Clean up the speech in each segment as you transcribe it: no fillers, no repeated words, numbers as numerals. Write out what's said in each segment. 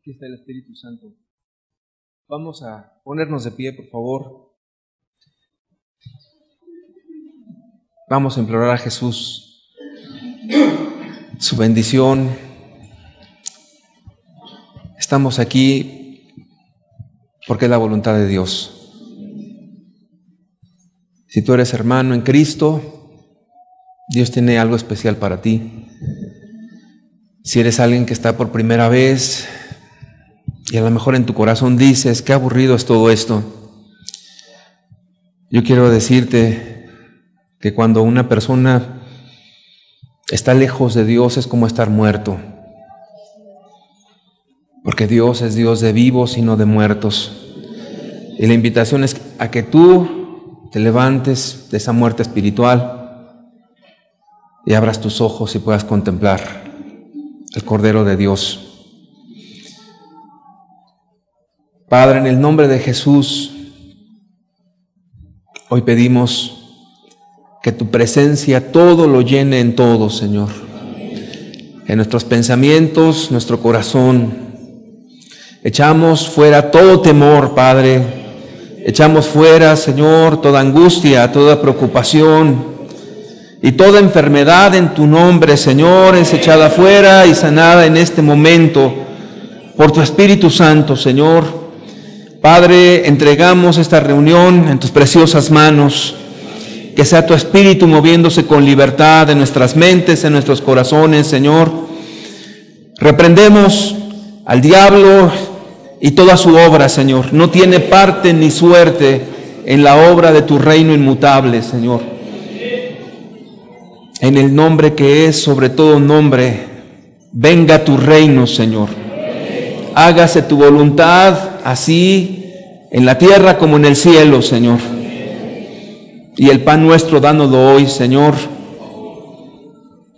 Aquí está el Espíritu Santo. Vamos a ponernos de pie, por favor. Vamos a implorar a Jesús su bendición. Estamos aquí porque es la voluntad de Dios. Si tú eres hermano en Cristo, Dios tiene algo especial para ti. Si eres alguien que está por primera vez y a lo mejor en tu corazón dices, qué aburrido es todo esto. Yo quiero decirte que cuando una persona está lejos de Dios es como estar muerto. Porque Dios es Dios de vivos y no de muertos. Y la invitación es a que tú te levantes de esa muerte espiritual y abras tus ojos y puedas contemplar el Cordero de Dios. Padre, en el nombre de Jesús, hoy pedimos que tu presencia todo lo llene en todo, Señor. En nuestros pensamientos, nuestro corazón. Echamos fuera todo temor, Padre. Echamos fuera, Señor, toda angustia, toda preocupación y toda enfermedad en tu nombre, Señor, es echada fuera y sanada en este momento por tu Espíritu Santo, Señor. Padre, entregamos esta reunión en tus preciosas manos. Que sea tu Espíritu moviéndose con libertad en nuestras mentes, en nuestros corazones, Señor. Reprendemos al diablo y toda su obra, Señor. No tiene parte ni suerte en la obra de tu reino inmutable, Señor. En el nombre que es sobre todo nombre, venga tu reino, Señor. Hágase tu voluntad, así en la tierra como en el cielo, Señor. Y el pan nuestro dánoslo hoy, Señor,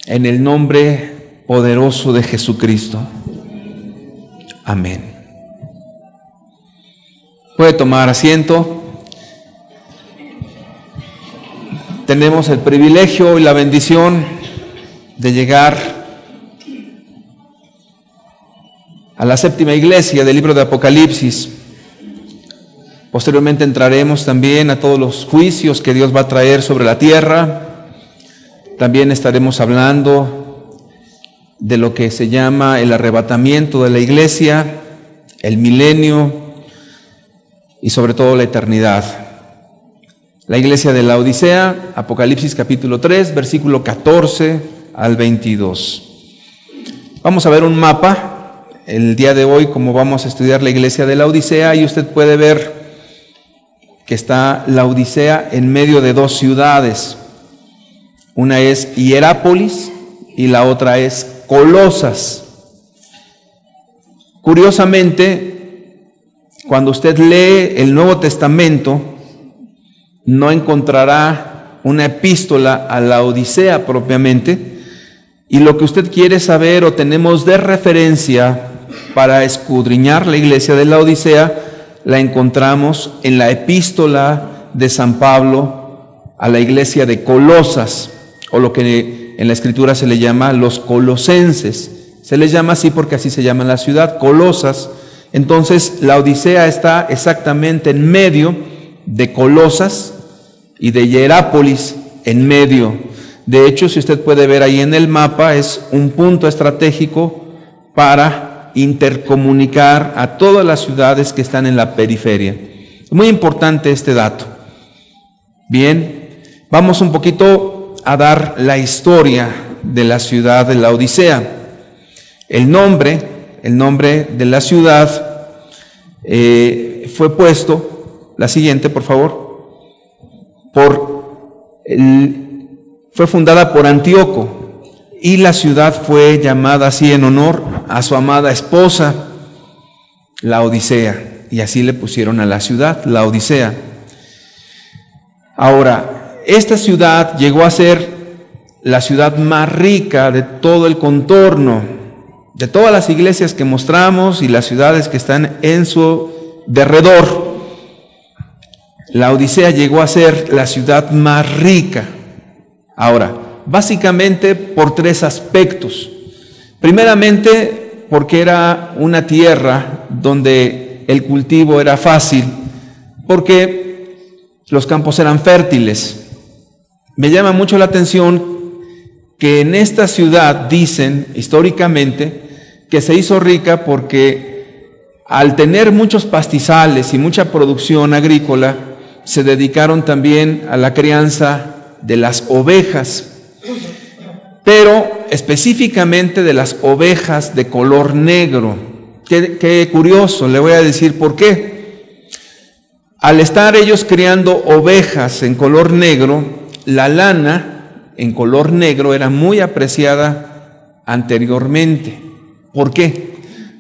en el nombre poderoso de Jesucristo. Amén. Puede tomar asiento. Tenemos el privilegio y la bendición de llegar a la séptima iglesia del libro de Apocalipsis. Posteriormente entraremos también a todos los juicios que Dios va a traer sobre la tierra. También estaremos hablando de lo que se llama el arrebatamiento de la iglesia, el milenio y sobre todo la eternidad. La iglesia de la Odisea, Apocalipsis capítulo 3, versículo 14 al 22. Vamos a ver un mapa el día de hoy, como vamos a estudiar la iglesia de la Odisea, y usted puede ver que está la Odisea en medio de dos ciudades. Una es Hierápolis y la otra es Colosas. Curiosamente, cuando usted lee el Nuevo Testamento, no encontrará una epístola a la Odisea propiamente, y lo que usted quiere saber o tenemos de referencia para escudriñar la iglesia de la Odisea, la encontramos en la epístola de San Pablo a la iglesia de Colosas, o lo que en la escritura se le llama los colosenses. Se les llama así porque así se llama la ciudad, Colosas. Entonces la Odisea está exactamente en medio de Colosas y de Hierápolis en medio. De hecho, si usted puede ver ahí en el mapa, es un punto estratégico para intercomunicar a todas las ciudades que están en la periferia. Es muy importante este dato. Bien, vamos un poquito a dar la historia de la ciudad de la Odisea. El nombre de la ciudad fue puesto, la siguiente por favor, fue fundada por Antíoco. Y la ciudad fue llamada así en honor a su amada esposa, la Odisea. Y así le pusieron a la ciudad, la Odisea. Ahora, esta ciudad llegó a ser la ciudad más rica de todo el contorno, de todas las iglesias que mostramos y las ciudades que están en su derredor. La Odisea llegó a ser la ciudad más rica. Ahora, básicamente por tres aspectos. Primeramente, porque era una tierra donde el cultivo era fácil, porque los campos eran fértiles. Me llama mucho la atención que en esta ciudad dicen históricamente que se hizo rica porque al tener muchos pastizales y mucha producción agrícola, se dedicaron también a la crianza de las ovejas, pero específicamente de las ovejas de color negro. Qué curioso, le voy a decir por qué. Al estar ellos criando ovejas en color negro, la lana en color negro era muy apreciada anteriormente. ¿Por qué?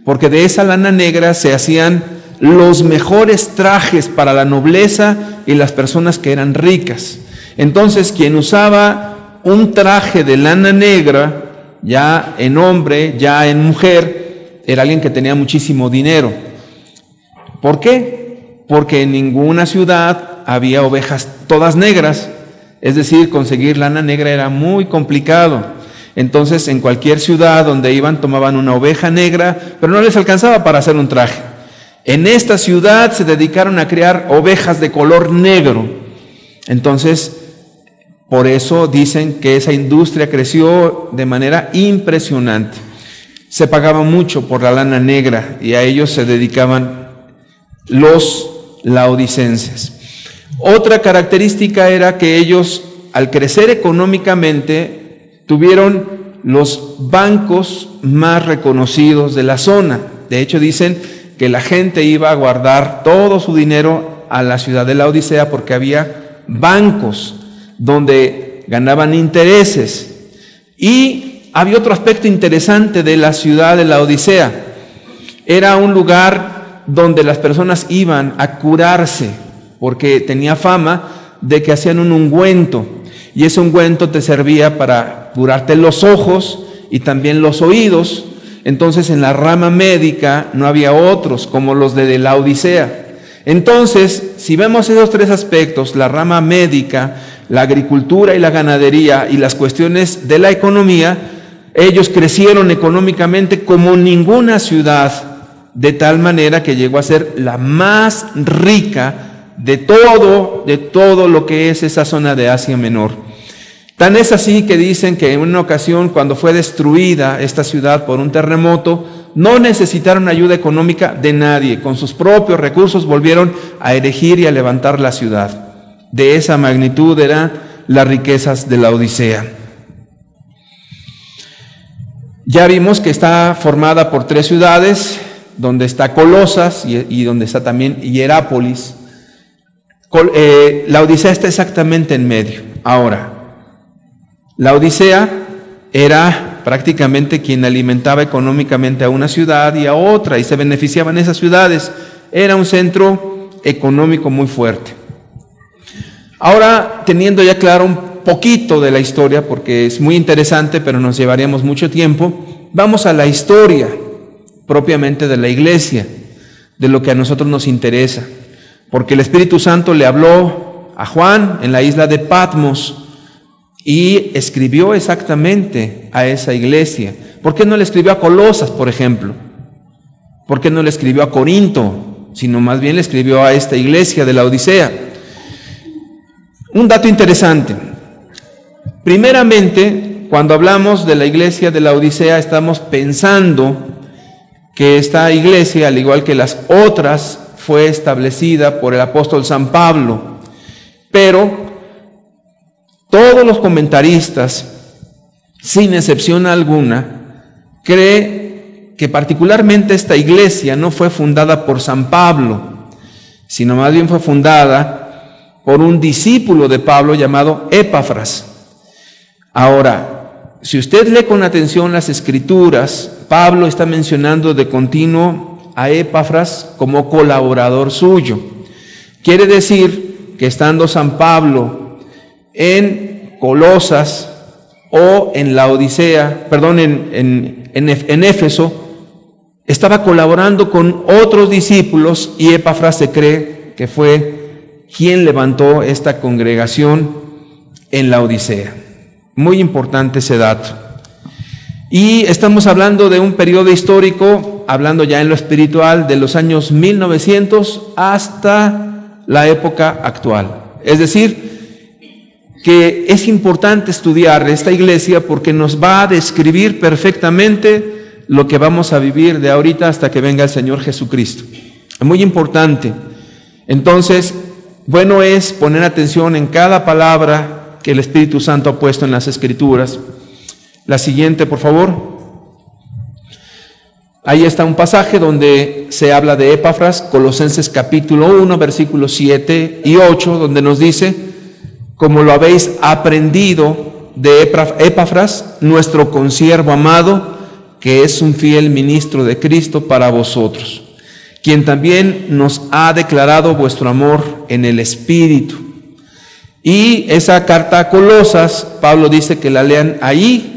Porque de esa lana negra se hacían los mejores trajes para la nobleza y las personas que eran ricas. Entonces, quien usaba un traje de lana negra, ya en hombre, ya en mujer, era alguien que tenía muchísimo dinero. ¿Por qué? Porque en ninguna ciudad había ovejas todas negras. Es decir, conseguir lana negra era muy complicado. Entonces, en cualquier ciudad donde iban, tomaban una oveja negra, pero no les alcanzaba para hacer un traje. En esta ciudad se dedicaron a criar ovejas de color negro. Entonces, por eso dicen que esa industria creció de manera impresionante. Se pagaba mucho por la lana negra y a ellos se dedicaban los laodicenses. Otra característica era que ellos, al crecer económicamente, tuvieron los bancos más reconocidos de la zona. De hecho, dicen que la gente iba a guardar todo su dinero a la ciudad de Laodicea porque había bancos donde ganaban intereses. Y había otro aspecto interesante de la ciudad de Laodicea. Era un lugar donde las personas iban a curarse, porque tenía fama de que hacían un ungüento, y ese ungüento te servía para curarte los ojos y también los oídos. Entonces, en la rama médica no había otros como los de Laodicea. Entonces, si vemos esos tres aspectos, la rama médica, la agricultura y la ganadería y las cuestiones de la economía, ellos crecieron económicamente como ninguna ciudad, de tal manera que llegó a ser la más rica de todo lo que es esa zona de Asia Menor. Tan es así que dicen que en una ocasión, cuando fue destruida esta ciudad por un terremoto, no necesitaron ayuda económica de nadie. Con sus propios recursos volvieron a erigir y a levantar la ciudad. De esa magnitud eran las riquezas de Laodicea. Ya vimos que está formada por 3 ciudades, donde está Colosas y donde está también Hierápolis. Laodicea está exactamente en medio. Ahora, Laodicea era prácticamente quien alimentaba económicamente a una ciudad y a otra, y se beneficiaban esas ciudades. Era un centro económico muy fuerte. Ahora, teniendo ya claro un poquito de la historia, porque es muy interesante, pero nos llevaríamos mucho tiempo, vamos a la historia propiamente de la iglesia, de lo que a nosotros nos interesa. Porque el Espíritu Santo le habló a Juan en la isla de Patmos y escribió exactamente a esa iglesia. ¿Por qué no le escribió a Colosas, por ejemplo? ¿Por qué no le escribió a Corinto? Sino más bien le escribió a esta iglesia de Laodicea. Un dato interesante. Primeramente, cuando hablamos de la iglesia de Laodicea, estamos pensando que esta iglesia, al igual que las otras, fue establecida por el apóstol San Pablo. Pero todos los comentaristas, sin excepción alguna, creen que particularmente esta iglesia no fue fundada por San Pablo, sino más bien fue fundada por un discípulo de Pablo llamado Epafras. Ahora, si usted lee con atención las Escrituras, Pablo está mencionando de continuo a Epafras como colaborador suyo. Quiere decir que estando San Pablo en Colosas o en Laodicea, en Éfeso, estaba colaborando con otros discípulos, y Epafras se cree que fue quien levantó esta congregación en Laodicea. Muy importante ese dato. Y estamos hablando de un periodo histórico, hablando ya en lo espiritual, de los años 1900 hasta la época actual. Es decir, que es importante estudiar esta iglesia porque nos va a describir perfectamente lo que vamos a vivir de ahorita hasta que venga el Señor Jesucristo. Es muy importante. Entonces, bueno es poner atención en cada palabra que el Espíritu Santo ha puesto en las Escrituras. La siguiente, por favor. Ahí está un pasaje donde se habla de Epafras, Colosenses capítulo 1, versículos 7 y 8, donde nos dice: como lo habéis aprendido de Epafras, nuestro consiervo amado, que es un fiel ministro de Cristo para vosotros, quien también nos ha declarado vuestro amor en el Espíritu. Y esa carta a Colosas, Pablo dice que la lean ahí,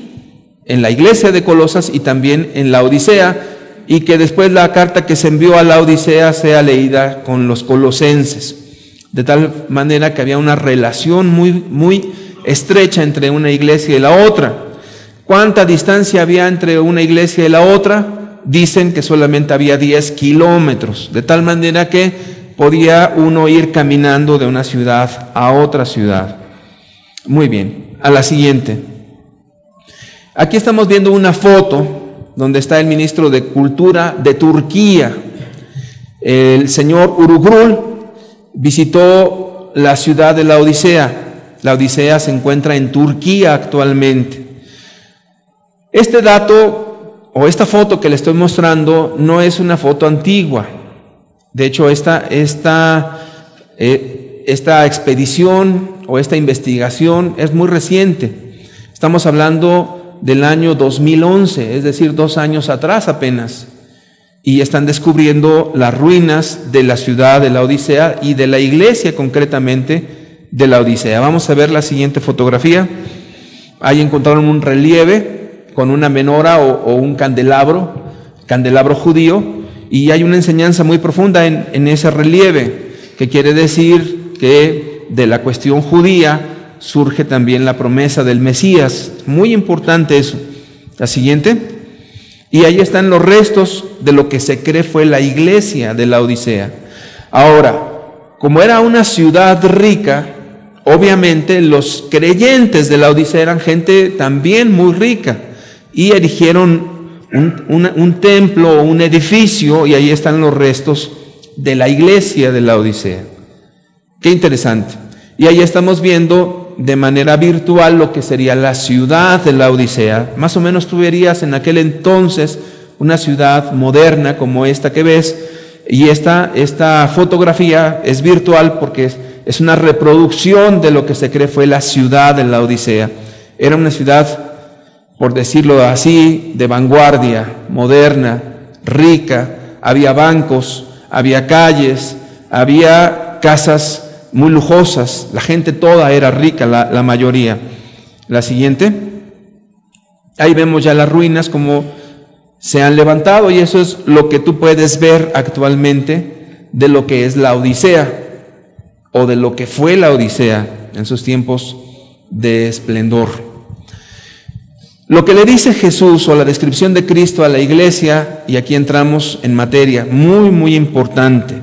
en la iglesia de Colosas y también en la Odisea, y que después la carta que se envió a la Odisea sea leída con los colosenses, de tal manera que había una relación muy estrecha entre una iglesia y la otra. ¿Cuánta distancia había entre una iglesia y la otra? Dicen que solamente había 10 kilómetros, de tal manera que podía uno ir caminando de una ciudad a otra ciudad. Muy bien, a la siguiente. Aquí estamos viendo una foto donde está el ministro de Cultura de Turquía. El señor Urugrul visitó la ciudad de la Odisea. La Odisea se encuentra en Turquía actualmente. Este dato o esta foto que le estoy mostrando no es una foto antigua. De hecho, esta expedición o esta investigación es muy reciente. Estamos hablando del año 2011, es decir, 2 años atrás apenas, y están descubriendo las ruinas de la ciudad de la Odisea y de la iglesia concretamente de la Odisea. Vamos a ver la siguiente fotografía. Ahí encontraron un relieve con una menora o un candelabro judío, y hay una enseñanza muy profunda en ese relieve, que quiere decir que de la cuestión judía surge también la promesa del Mesías. Muy importante eso. La siguiente. Y ahí están los restos de lo que se cree fue la iglesia de la Odisea. Ahora, como era una ciudad rica, obviamente los creyentes de la Odisea eran gente también muy rica, y erigieron un templo o un edificio, y ahí están los restos de la iglesia de la Odisea. Qué interesante. Y ahí estamos viendo de manera virtual lo que sería la ciudad de la Odisea. Más o menos tú verías en aquel entonces una ciudad moderna como esta que ves, y esta fotografía es virtual porque es una reproducción de lo que se cree fue la ciudad de la Odisea. Era una ciudad, por decirlo así, de vanguardia, moderna, rica. Había bancos, había calles, había casas muy lujosas, la gente toda era rica, la mayoría. La siguiente. Ahí vemos ya las ruinas como se han levantado, y eso es lo que tú puedes ver actualmente de lo que es la Odisea, o de lo que fue la Odisea en sus tiempos de esplendor. Lo que le dice Jesús, o la descripción de Cristo a la iglesia, y aquí entramos en materia muy importante.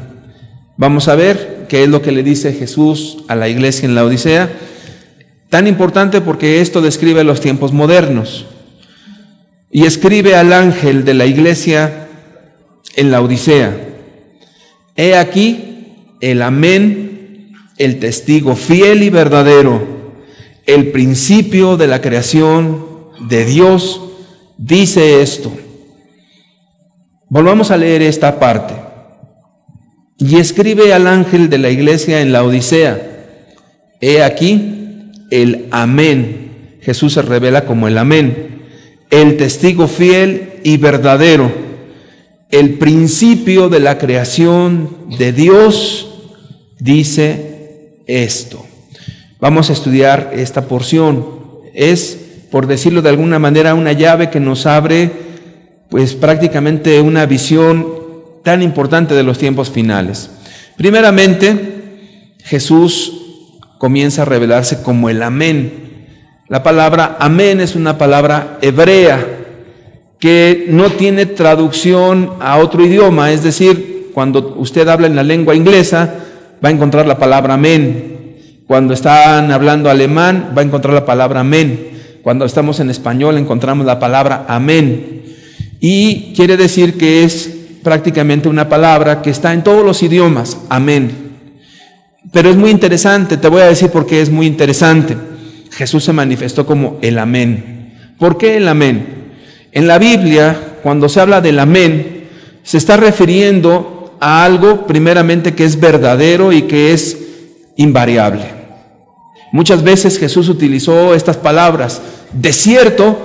Vamos a ver qué es lo que le dice Jesús a la iglesia en la Odisea. Tan importante porque esto describe los tiempos modernos. Y escribe al ángel de la iglesia en la Odisea: he aquí el Amén, el testigo fiel y verdadero, el principio de la creación de Dios, dice esto. Volvamos a leer esta parte. Y escribe al ángel de la iglesia en la Odisea: he aquí el Amén. Jesús se revela como el Amén, el testigo fiel y verdadero, el principio de la creación de Dios, dice esto. Vamos a estudiar esta porción. Es, por decirlo de alguna manera, una llave que nos abre pues prácticamente una visión tan importante de los tiempos finales. Primeramente, Jesús comienza a revelarse como el Amén. La palabra Amén es una palabra hebrea que no tiene traducción a otro idioma, es decir, cuando usted habla en la lengua inglesa, va a encontrar la palabra amén. Cuando están hablando alemán, va a encontrar la palabra amén. Cuando estamos en español, encontramos la palabra amén. Y quiere decir que es prácticamente una palabra que está en todos los idiomas, amén. Pero es muy interesante, te voy a decir por qué es muy interesante. Jesús se manifestó como el amén. ¿Por qué el amén? En la Biblia, cuando se habla del amén, se está refiriendo a algo primeramente que es verdadero y que es invariable. Muchas veces Jesús utilizó estas palabras: de cierto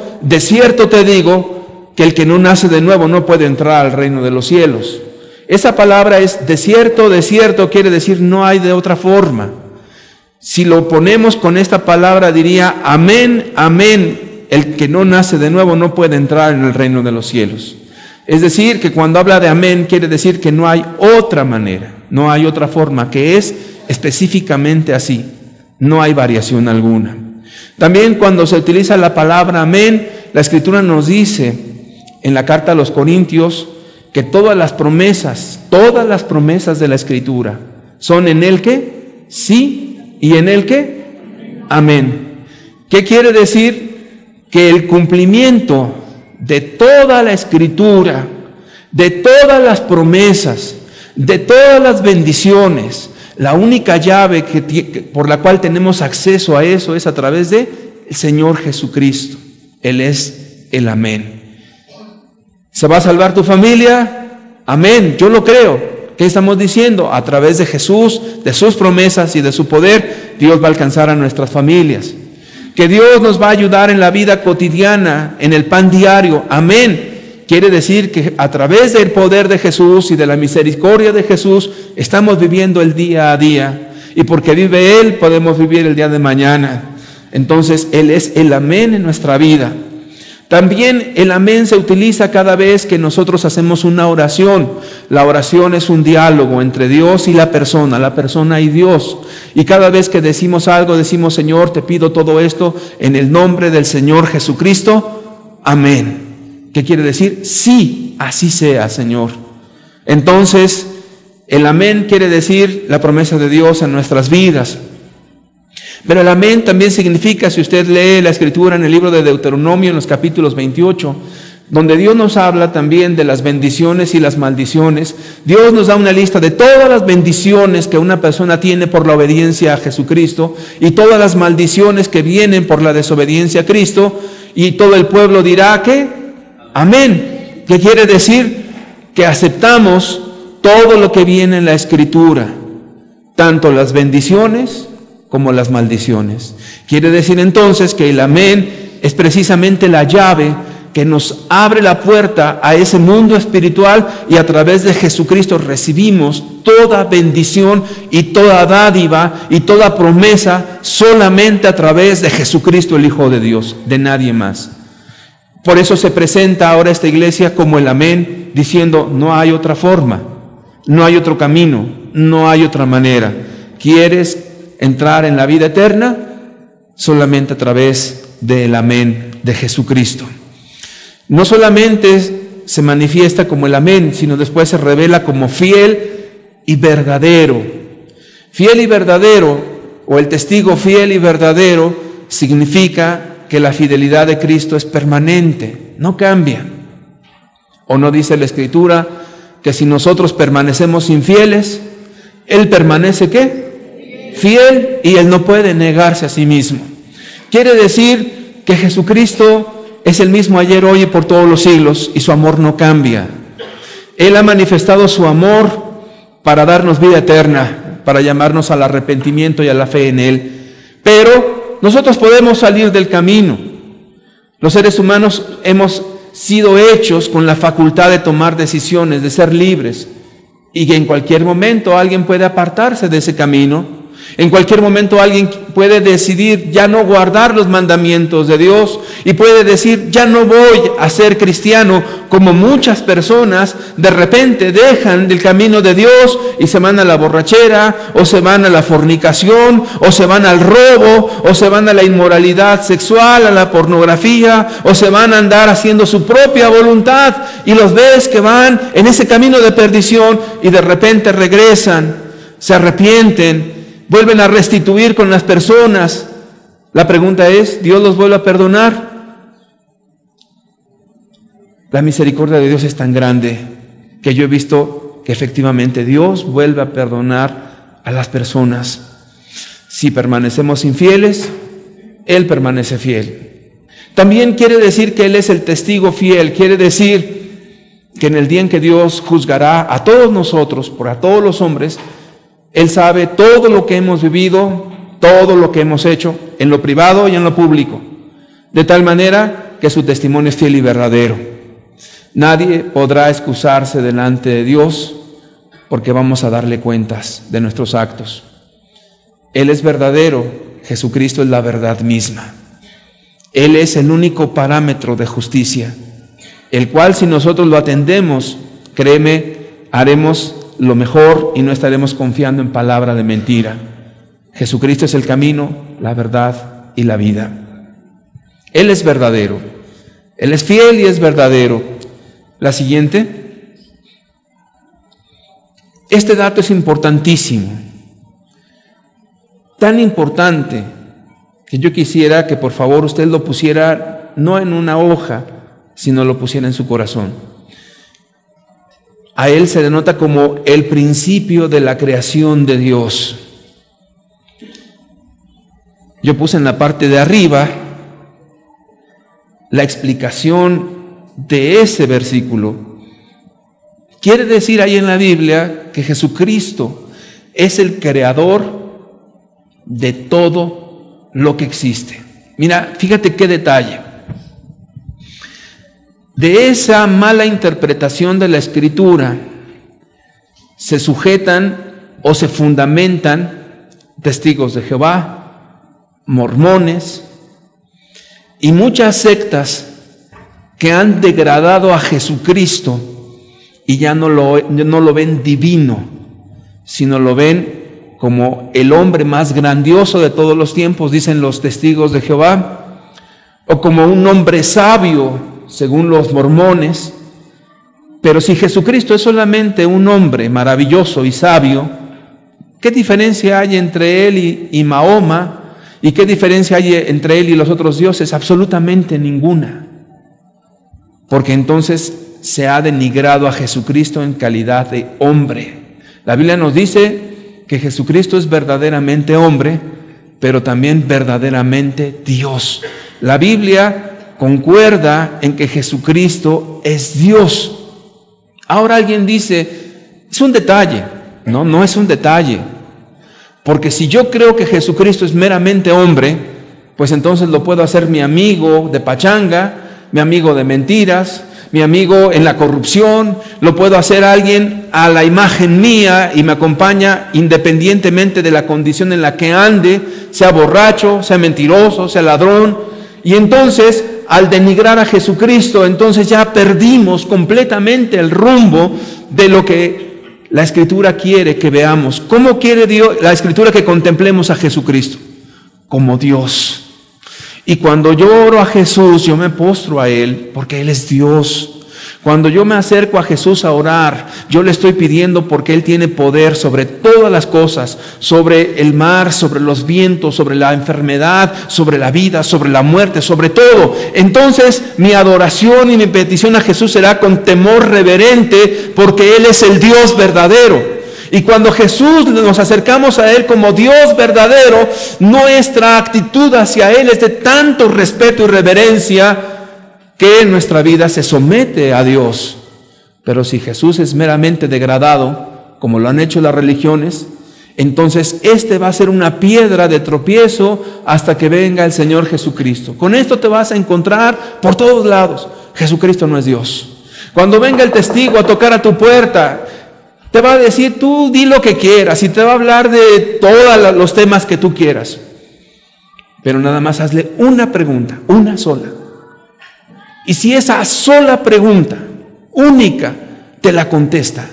te digo que el que no nace de nuevo no puede entrar al reino de los cielos. Esa palabra es de cierto, quiere decir no hay de otra forma. Si lo ponemos con esta palabra diría amén, amén, el que no nace de nuevo no puede entrar en el reino de los cielos. Es decir, que cuando habla de amén quiere decir que no hay otra manera, no hay otra forma, que es específicamente así, no hay variación alguna. También cuando se utiliza la palabra amén, la Escritura nos dice en la carta a los Corintios que todas las promesas de la Escritura son en el que sí y en el que amén. ¿Qué quiere decir? Que el cumplimiento de toda la Escritura, de todas las promesas, de todas las bendiciones, la única llave por la cual tenemos acceso a eso es a través de el Señor Jesucristo. Él es el amén. ¿Se va a salvar tu familia? Amén, yo lo creo. ¿Qué estamos diciendo? A través de Jesús, de sus promesas y de su poder, Dios va a alcanzar a nuestras familias. Que Dios nos va a ayudar en la vida cotidiana, en el pan diario. Amén. Quiere decir que a través del poder de Jesús y de la misericordia de Jesús, estamos viviendo el día a día. Y porque vive Él, podemos vivir el día de mañana. Entonces, Él es el amén en nuestra vida. También el amén se utiliza cada vez que nosotros hacemos una oración. La oración es un diálogo entre Dios y la persona y Dios. Y cada vez que decimos algo, decimos: Señor, te pido todo esto en el nombre del Señor Jesucristo. Amén. ¿Qué quiere decir? Sí, así sea, Señor. Entonces, el amén quiere decir la promesa de Dios en nuestras vidas. Pero el amén también significa, si usted lee la Escritura en el libro de Deuteronomio, en los capítulos 28, donde Dios nos habla también de las bendiciones y las maldiciones. Dios nos da una lista de todas las bendiciones que una persona tiene por la obediencia a Jesucristo y todas las maldiciones que vienen por la desobediencia a Cristo, y todo el pueblo dirá que amén. ¿Qué quiere decir? Que aceptamos todo lo que viene en la Escritura, tanto las bendiciones como las maldiciones. Quiere decir entonces que el amén es precisamente la llave que nos abre la puerta a ese mundo espiritual, y a través de Jesucristo recibimos toda bendición y toda dádiva y toda promesa solamente a través de Jesucristo, el Hijo de Dios, de nadie más. Por eso se presenta ahora esta iglesia como el amén, diciendo: no hay otra forma, no hay otro camino, no hay otra manera. ¿Quieres entrar en la vida eterna? Solamente a través del amén de Jesucristo. No solamente se manifiesta como el amén, sino después se revela como fiel y verdadero. Fiel y verdadero, o el testigo fiel y verdadero, significa que la fidelidad de Cristo es permanente, no cambia. ¿O no dice la Escritura que si nosotros permanecemos infieles, Él permanece ¿qué? Fiel, y Él no puede negarse a sí mismo? Quiere decir que Jesucristo es el mismo ayer, hoy y por todos los siglos, y su amor no cambia. Él ha manifestado su amor para darnos vida eterna, para llamarnos al arrepentimiento y a la fe en Él. Pero nosotros podemos salir del camino. Los seres humanos hemos sido hechos con la facultad de tomar decisiones, de ser libres, y que en cualquier momento alguien puede apartarse de ese camino. En cualquier momento alguien puede decidir ya no guardar los mandamientos de Dios y puede decir, ya no voy a ser cristiano, como muchas personas de repente dejan del camino de Dios y se van a la borrachera, o se van a la fornicación, o se van al robo, o se van a la inmoralidad sexual, a la pornografía, o se van a andar haciendo su propia voluntad, y los ves que van en ese camino de perdición y de repente regresan, se arrepienten, vuelven a restituir con las personas. La pregunta es, ¿Dios los vuelve a perdonar? La misericordia de Dios es tan grande que yo he visto que efectivamente Dios vuelve a perdonar a las personas. Si permanecemos infieles, Él permanece fiel. También quiere decir que Él es el testigo fiel. Quiere decir que en el día en que Dios juzgará a todos nosotros, por a todos los hombres, Él sabe todo lo que hemos vivido, todo lo que hemos hecho, en lo privado y en lo público, de tal manera que su testimonio es fiel y verdadero. Nadie podrá excusarse delante de Dios porque vamos a darle cuentas de nuestros actos. Él es verdadero, Jesucristo es la verdad misma. Él es el único parámetro de justicia, el cual si nosotros lo atendemos, créeme, haremos lo mejor y no estaremos confiando en palabra de mentira. Jesucristo es el camino, la verdad y la vida. Él es verdadero, Él es fiel y es verdadero. La siguiente. Este dato es importantísimo, tan importante que yo quisiera que por favor usted lo pusiera no en una hoja, sino lo pusiera en su corazón. A Él se denota como el principio de la creación de Dios. Yo puse en la parte de arriba la explicación de ese versículo. Quiere decir ahí en la Biblia que Jesucristo es el creador de todo lo que existe. Mira, fíjate qué detalle. De esa mala interpretación de la Escritura se sujetan o se fundamentan testigos de Jehová, mormones y muchas sectas que han degradado a Jesucristo y ya no lo ven divino, sino lo ven como el hombre más grandioso de todos los tiempos, dicen los testigos de Jehová, o como un hombre sabio, según los mormones. Pero si Jesucristo es solamente un hombre maravilloso y sabio, ¿qué diferencia hay entre Él y Mahoma? ¿Y qué diferencia hay entre Él y los otros dioses? Absolutamente ninguna. Porque entonces se ha denigrado a Jesucristo en calidad de hombre. La Biblia nos dice que Jesucristo es verdaderamente hombre, pero también verdaderamente Dios. La Biblia concuerda en que Jesucristo es Dios. Ahora alguien dice, es un detalle. No, no es un detalle. Porque si yo creo que Jesucristo es meramente hombre, pues entonces lo puedo hacer mi amigo de pachanga, mi amigo de mentiras, mi amigo en la corrupción, lo puedo hacer alguien a la imagen mía y me acompaña independientemente de la condición en la que ande, sea borracho, sea mentiroso, sea ladrón. Y entonces, al denigrar a Jesucristo, entonces ya perdimos completamente el rumbo de lo que la Escritura quiere que veamos. ¿Cómo quiere Dios, la Escritura, que contemplemos a Jesucristo? Como Dios. Y cuando yo oro a Jesús, yo me postro a Él, porque Él es Dios. Cuando yo me acerco a Jesús a orar, yo le estoy pidiendo porque Él tiene poder sobre todas las cosas, sobre el mar, sobre los vientos, sobre la enfermedad, sobre la vida, sobre la muerte, sobre todo. Entonces mi adoración y mi petición a Jesús será con temor reverente, porque Él es el Dios verdadero. Y cuando Jesús nos acercamos a Él como Dios verdadero, nuestra actitud hacia Él es de tanto respeto y reverencia que en nuestra vida se somete a Dios. Pero si Jesús es meramente degradado, como lo han hecho las religiones, entonces este va a ser una piedra de tropiezo hasta que venga el Señor Jesucristo. Con esto te vas a encontrar por todos lados. Jesucristo no es Dios. Cuando venga el testigo a tocar a tu puerta, Te va a decir, tú di lo que quieras y te va a hablar de todos los temas que tú quieras. Pero nada más hazle una pregunta, una sola. Y si esa sola pregunta, única, te la contesta,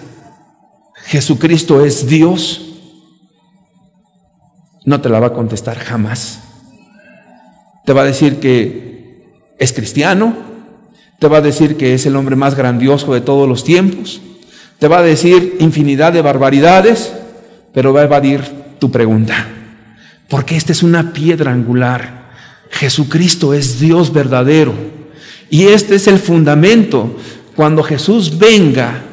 Jesucristo es Dios, no te la va a contestar jamás. Te va a decir que es cristiano, te va a decir que es el hombre más grandioso de todos los tiempos, te va a decir infinidad de barbaridades, pero va a evadir tu pregunta. Porque esta es una piedra angular. Jesucristo es Dios verdadero. Y este es el fundamento. Cuando Jesús venga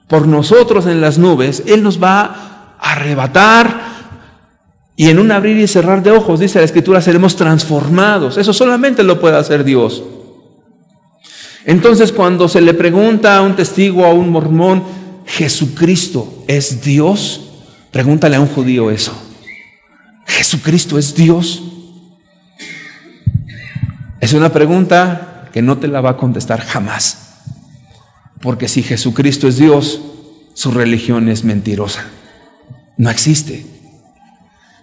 por nosotros en las nubes, Él nos va a arrebatar. Y en un abrir y cerrar de ojos, dice la Escritura, seremos transformados. Eso solamente lo puede hacer Dios. Entonces, cuando se le pregunta a un testigo, a un mormón, ¿Jesucristo es Dios? Pregúntale a un judío eso. ¿Jesucristo es Dios? Es una pregunta que no te la va a contestar jamás. Porque si Jesucristo es Dios, su religión es mentirosa. No existe.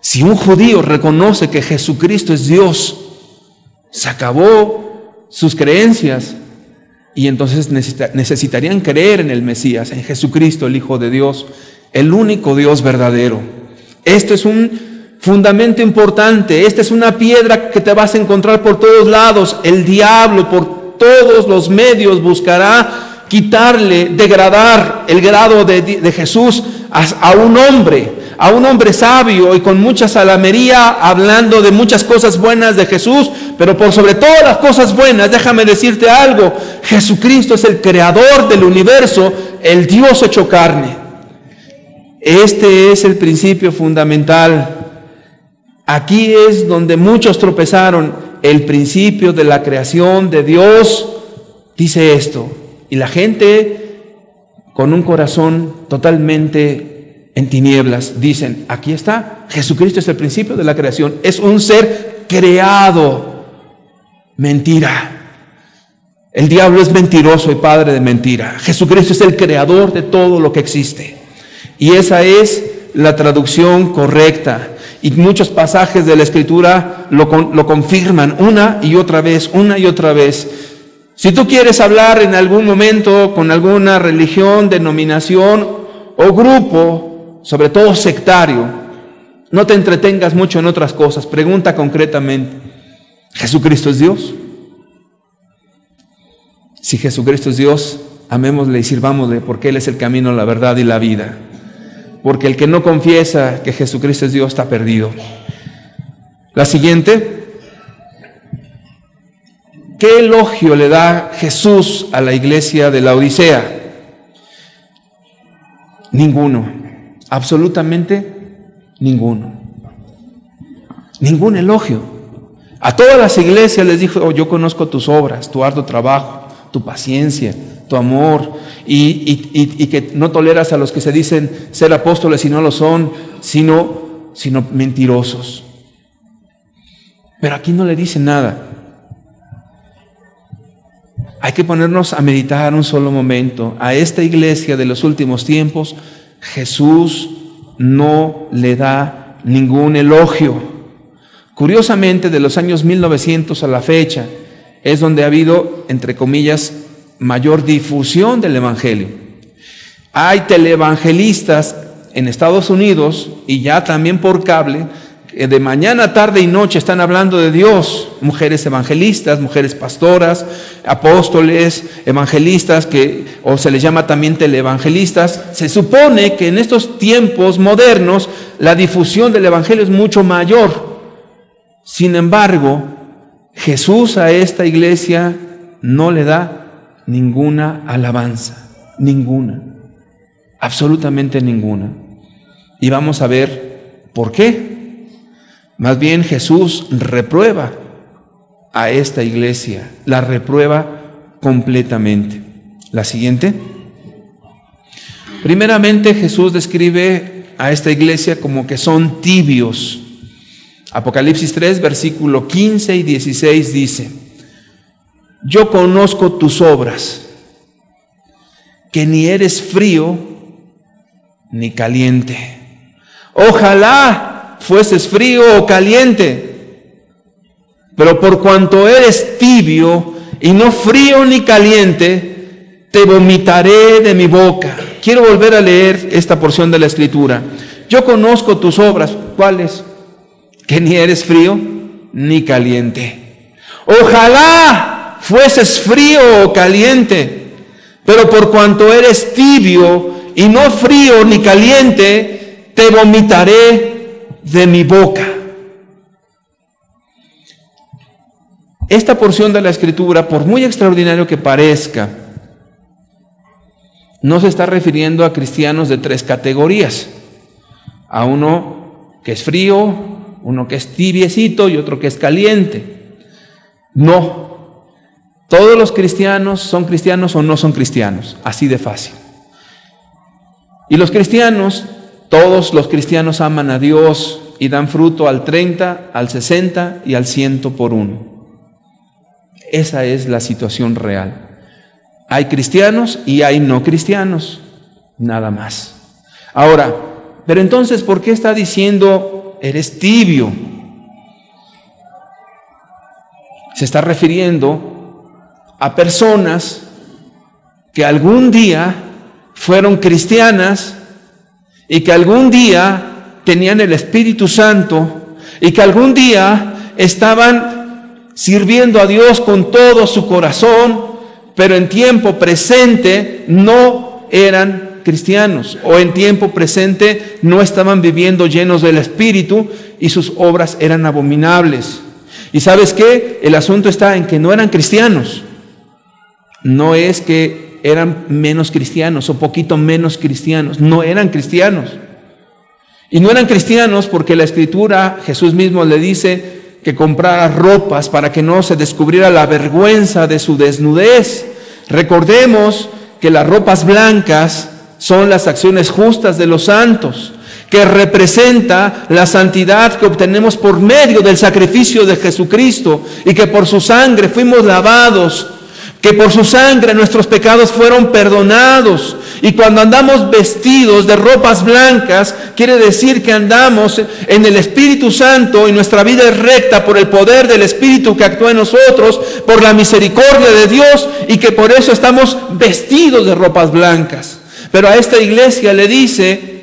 Si un judío reconoce que Jesucristo es Dios, se acabó sus creencias y entonces necesitarían creer en el Mesías, en Jesucristo, el Hijo de Dios, el único Dios verdadero. Esto es un fundamento importante. Esta es una piedra que te vas a encontrar por todos lados. El diablo por todos los medios buscará quitarle, degradar el grado de Jesús a un hombre sabio y con mucha salamería, hablando de muchas cosas buenas de Jesús, pero por sobre todas las cosas buenas, déjame decirte algo: Jesucristo es el creador del universo, el Dios hecho carne. Este es el principio fundamental. Aquí es donde muchos tropezaron. El principio de la creación de Dios dice esto, y la gente con un corazón totalmente en tinieblas dicen: aquí está, Jesucristo es el principio de la creación, es un ser creado. Mentira. El diablo es mentiroso y padre de mentira. Jesucristo es el creador de todo lo que existe, y esa es la traducción correcta. Y muchos pasajes de la Escritura lo confirman una y otra vez, una y otra vez. Si tú quieres hablar en algún momento con alguna religión, denominación o grupo, sobre todo sectario, no te entretengas mucho en otras cosas. Pregunta concretamente: ¿Jesucristo es Dios? Si Jesucristo es Dios, amémosle y sirvámosle, porque Él es el camino, la verdad y la vida. Porque el que no confiesa que Jesucristo es Dios está perdido. La siguiente: ¿qué elogio le da Jesús a la iglesia de la Odisea? Ninguno, absolutamente ninguno. Ningún elogio. A todas las iglesias les dijo: yo conozco tus obras, tu arduo trabajo, tu paciencia, tu amor, y que no toleras a los que se dicen ser apóstoles y no lo son, sino mentirosos. Pero aquí no le dice nada. Hay que ponernos a meditar un solo momento. A esta iglesia de los últimos tiempos, Jesús no le da ningún elogio. Curiosamente, de los años 1900 a la fecha, es donde ha habido, entre comillas, mayor difusión del Evangelio. Hay televangelistas en Estados Unidos y ya también por cable, que de mañana, tarde y noche están hablando de Dios. Mujeres evangelistas, mujeres pastoras, apóstoles, evangelistas, o se les llama también televangelistas. Se supone que en estos tiempos modernos la difusión del Evangelio es mucho mayor. Sin embargo, Jesús a esta iglesia no le da ninguna alabanza, ninguna, absolutamente ninguna. Y vamos a ver por qué. Más bien Jesús reprueba a esta iglesia, la reprueba completamente. La siguiente. Primeramente, Jesús describe a esta iglesia como que son tibios. Apocalipsis 3, versículo 15 y 16 dice: yo conozco tus obras, que ni eres frío ni caliente. Ojalá fueses frío o caliente, pero por cuanto eres tibio y no frío ni caliente, te vomitaré de mi boca. Quiero volver a leer esta porción de la Escritura. Yo conozco tus obras. ¿Cuáles? Que ni eres frío ni caliente. Ojalá fueses frío o caliente, pero por cuanto eres tibio y no frío ni caliente, te vomitaré de mi boca. Esta porción de la Escritura, por muy extraordinario que parezca, no se está refiriendo a cristianos de tres categorías: a uno que es frío, uno que es tibiecito y otro que es caliente. No, todos los cristianos son cristianos o no son cristianos, así de fácil. Y los cristianos, todos los cristianos aman a Dios y dan fruto al 30, al 60 y al 100 por uno. Esa es la situación real. Hay cristianos y hay no cristianos, nada más. Ahora, pero entonces, ¿por qué está diciendo eres tibio? Se está refiriendo a personas que algún día fueron cristianas y que algún día tenían el Espíritu Santo y que algún día estaban sirviendo a Dios con todo su corazón, pero en tiempo presente no eran cristianos, o en tiempo presente no estaban viviendo llenos del Espíritu y sus obras eran abominables. ¿Y sabes qué? El asunto está en que no eran cristianos. No es que eran menos cristianos o poquito menos cristianos, no eran cristianos. Y no eran cristianos porque la Escritura, Jesús mismo le dice que comprara ropas para que no se descubriera la vergüenza de su desnudez. Recordemos que las ropas blancas son las acciones justas de los santos, que representa la santidad que obtenemos por medio del sacrificio de Jesucristo y que por su sangre fuimos lavados, que por su sangre nuestros pecados fueron perdonados. Y cuando andamos vestidos de ropas blancas, quiere decir que andamos en el Espíritu Santo y nuestra vida es recta por el poder del Espíritu que actúa en nosotros, por la misericordia de Dios, y que por eso estamos vestidos de ropas blancas. Pero a esta iglesia le dice,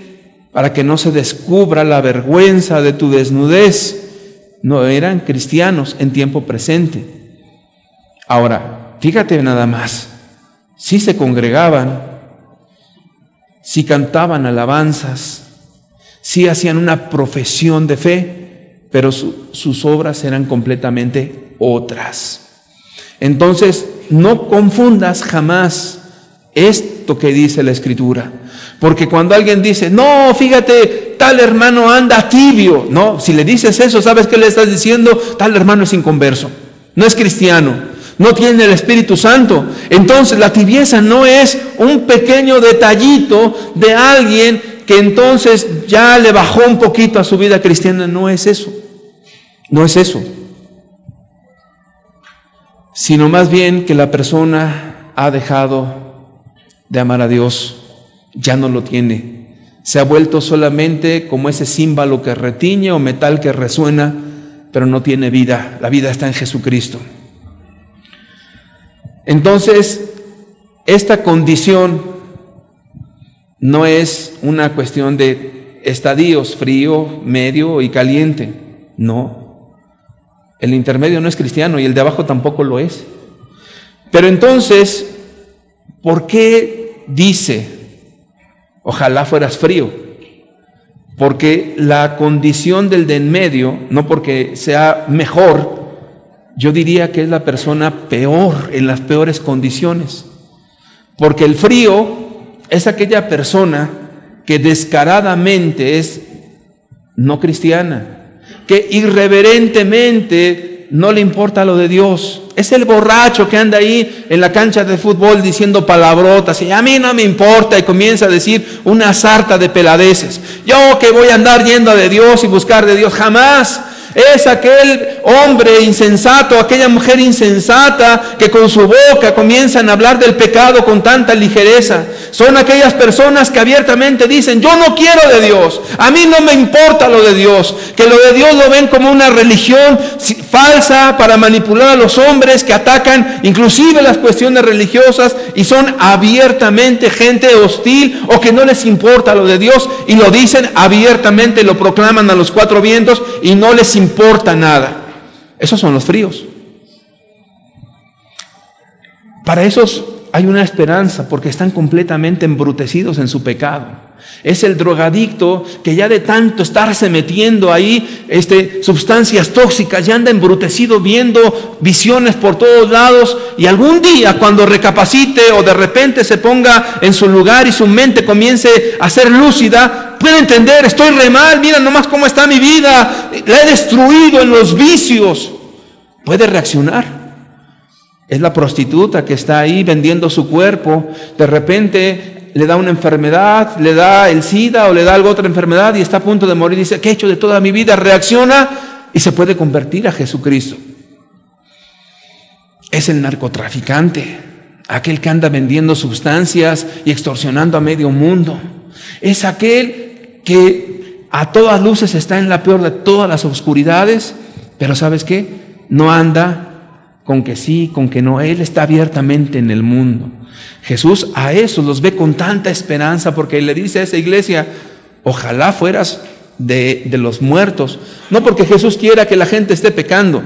para que no se descubra la vergüenza de tu desnudez, no eran cristianos en tiempo presente. Ahora, fíjate nada más, sí se congregaban, sí cantaban alabanzas, sí hacían una profesión de fe, pero sus obras eran completamente otras. Entonces, no confundas jamás esto que dice la Escritura, porque cuando alguien dice, no, fíjate, tal hermano anda tibio, no, si le dices eso, ¿sabes qué le estás diciendo? Tal hermano es inconverso, no es cristiano, no tiene el Espíritu Santo. Entonces la tibieza no es un pequeño detallito de alguien que entonces ya le bajó un poquito a su vida cristiana. No es eso, no es eso, sino más bien que la persona ha dejado de amar a Dios, ya no lo tiene, se ha vuelto solamente como ese címbalo que retiñe o metal que resuena, pero no tiene vida. La vida está en Jesucristo. Entonces, esta condición no es una cuestión de estadios, frío, medio y caliente. No. El intermedio no es cristiano y el de abajo tampoco lo es. Pero entonces, ¿por qué dice, ojalá fueras frío? Porque la condición del de en medio, no porque sea mejor, yo diría que es la persona peor, en las peores condiciones. Porque el frío es aquella persona que descaradamente es no cristiana, que irreverentemente no le importa lo de Dios. Es el borracho que anda ahí en la cancha de fútbol diciendo palabrotas y a mí no me importa, y comienza a decir una sarta de peladeces. Yo que voy a andar yendo de Dios y buscar de Dios, jamás. Es aquel hombre insensato, aquella mujer insensata que con su boca comienzan a hablar del pecado con tanta ligereza. Son aquellas personas que abiertamente dicen: yo no quiero de Dios, a mí no me importa lo de Dios, que lo de Dios lo ven como una religión falsa para manipular a los hombres, que atacan inclusive las cuestiones religiosas y son abiertamente gente hostil o que no les importa lo de Dios, y lo dicen abiertamente, lo proclaman a los cuatro vientos y no les importa nada. Esos son los fríos. Para esos hay una esperanza, porque están completamente embrutecidos en su pecado. Es el drogadicto que ya de tanto estarse metiendo ahí sustancias tóxicas, ya anda embrutecido viendo visiones por todos lados, y algún día cuando recapacite o de repente se ponga en su lugar y su mente comience a ser lúcida, puede entender: estoy re mal, mira nomás cómo está mi vida, la he destruido en los vicios. Puede reaccionar. Es la prostituta que está ahí vendiendo su cuerpo, de repente le da una enfermedad, le da el SIDA o le da alguna otra enfermedad y está a punto de morir. Dice: ¿qué he hecho de toda mi vida? Reacciona y se puede convertir a Jesucristo. Es el narcotraficante, aquel que anda vendiendo sustancias y extorsionando a medio mundo. Es aquel que a todas luces está en la peor de todas las oscuridades, pero ¿sabes qué? No anda con que sí, con que no. Él está abiertamente en el mundo. Jesús a esos los ve con tanta esperanza, porque le dice a esa iglesia: ojalá fueras de los muertos. No porque Jesús quiera que la gente esté pecando,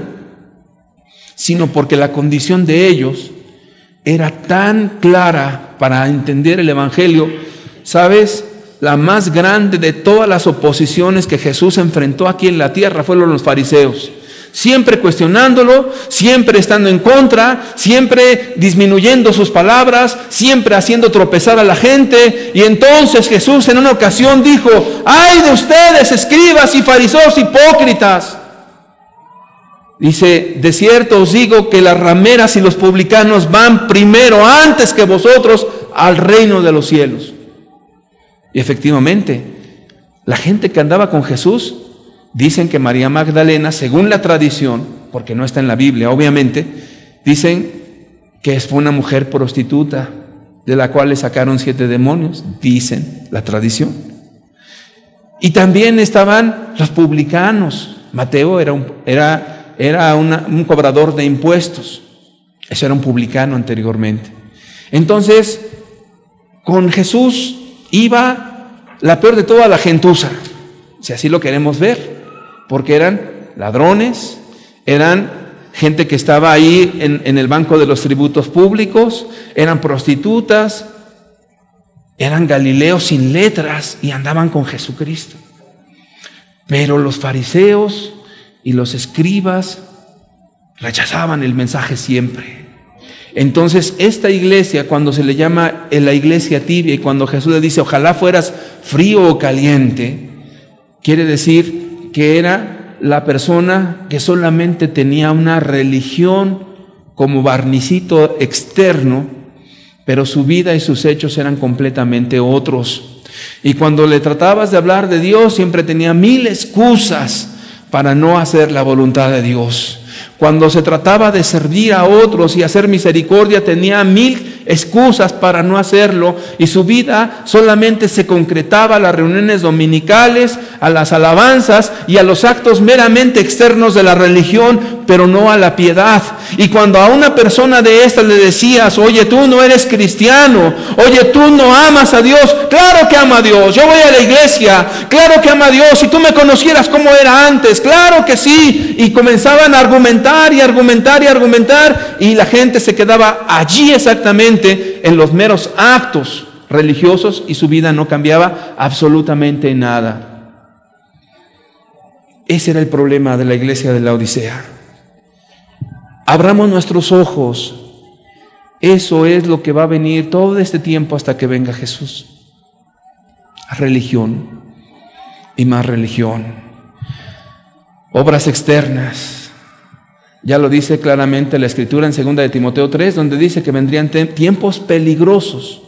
sino porque la condición de ellos era tan clara para entender el evangelio. ¿Sabes? La más grande de todas las oposiciones que Jesús enfrentó aquí en la tierra fueron los fariseos. Siempre cuestionándolo, siempre estando en contra, siempre disminuyendo sus palabras, siempre haciendo tropezar a la gente. Y entonces Jesús en una ocasión dijo: ¡ay de ustedes, escribas y fariseos hipócritas! Dice: de cierto os digo que las rameras y los publicanos van primero, antes que vosotros, al reino de los cielos. Y efectivamente, la gente que andaba con Jesús, dicen que María Magdalena, según la tradición, porque no está en la Biblia obviamente, dicen que fue una mujer prostituta de la cual le sacaron 7 demonios, dicen la tradición. Y también estaban los publicanos. Mateo era un cobrador de impuestos. Eso era un publicano anteriormente. Entonces, con Jesús iba la peor de toda la gentuza, si así lo queremos ver, porque eran ladrones, eran gente que estaba ahí en el banco de los tributos públicos, eran prostitutas, eran galileos sin letras y andaban con Jesucristo. Pero los fariseos y los escribas rechazaban el mensaje siempre. Entonces esta iglesia, cuando se le llama la iglesia tibia, y cuando Jesús le dice ojalá fueras frío o caliente, quiere decir que era la persona que solamente tenía una religión como barnicito externo, pero su vida y sus hechos eran completamente otros. Y cuando le tratabas de hablar de Dios, siempre tenía 1000 excusas para no hacer la voluntad de Dios. Cuando se trataba de servir a otros y hacer misericordia, tenía 1000 excusas para no hacerlo, y su vida solamente se concretaba a las reuniones dominicales, a las alabanzas y a los actos meramente externos de la religión, pero no a la piedad. Y cuando a una persona de estas le decías: oye, tú no eres cristiano, oye, tú no amas a Dios. Claro que ama a Dios, yo voy a la iglesia, claro que ama a Dios. Si tú me conocieras como era antes, claro que sí. Y comenzaban a argumentar y argumentar y argumentar, y la gente se quedaba allí exactamente en los meros actos religiosos, y su vida no cambiaba absolutamente nada. Ese era el problema de la iglesia de la Odisea. Abramos nuestros ojos. Eso es lo que va a venir todo este tiempo hasta que venga Jesús. Religión y más religión. Obras externas. Ya lo dice claramente la Escritura en 2 de Timoteo 3, donde dice que vendrían tiempos peligrosos.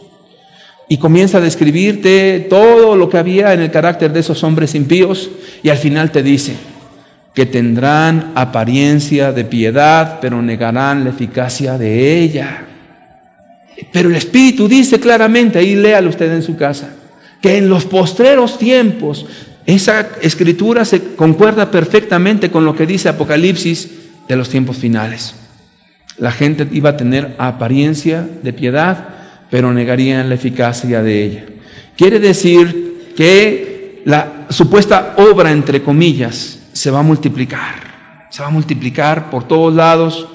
Y comienza a describirte todo lo que había en el carácter de esos hombres impíos, y al final te dice: que tendrán apariencia de piedad, pero negarán la eficacia de ella. Pero el Espíritu dice claramente, ahí léalo usted en su casa, que en los postreros tiempos, esa escritura se concuerda perfectamente con lo que dice Apocalipsis de los tiempos finales. La gente iba a tener apariencia de piedad, pero negarían la eficacia de ella. Quiere decir que la supuesta obra, entre comillas, se va a multiplicar por todos lados,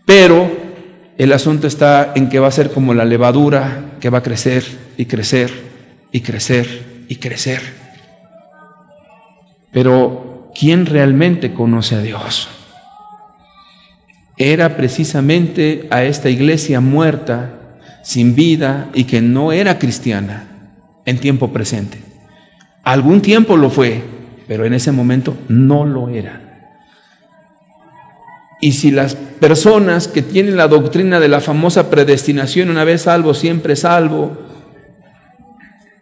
pero el asunto está en que va a ser como la levadura que va a crecer y crecer y crecer y crecer. Pero ¿quién realmente conoce a Dios? Era precisamente a esta iglesia muerta, sin vida y que no era cristiana en tiempo presente. Algún tiempo lo fue, pero en ese momento no lo era. Y si las personas que tienen la doctrina de la famosa predestinación, una vez salvo, siempre salvo,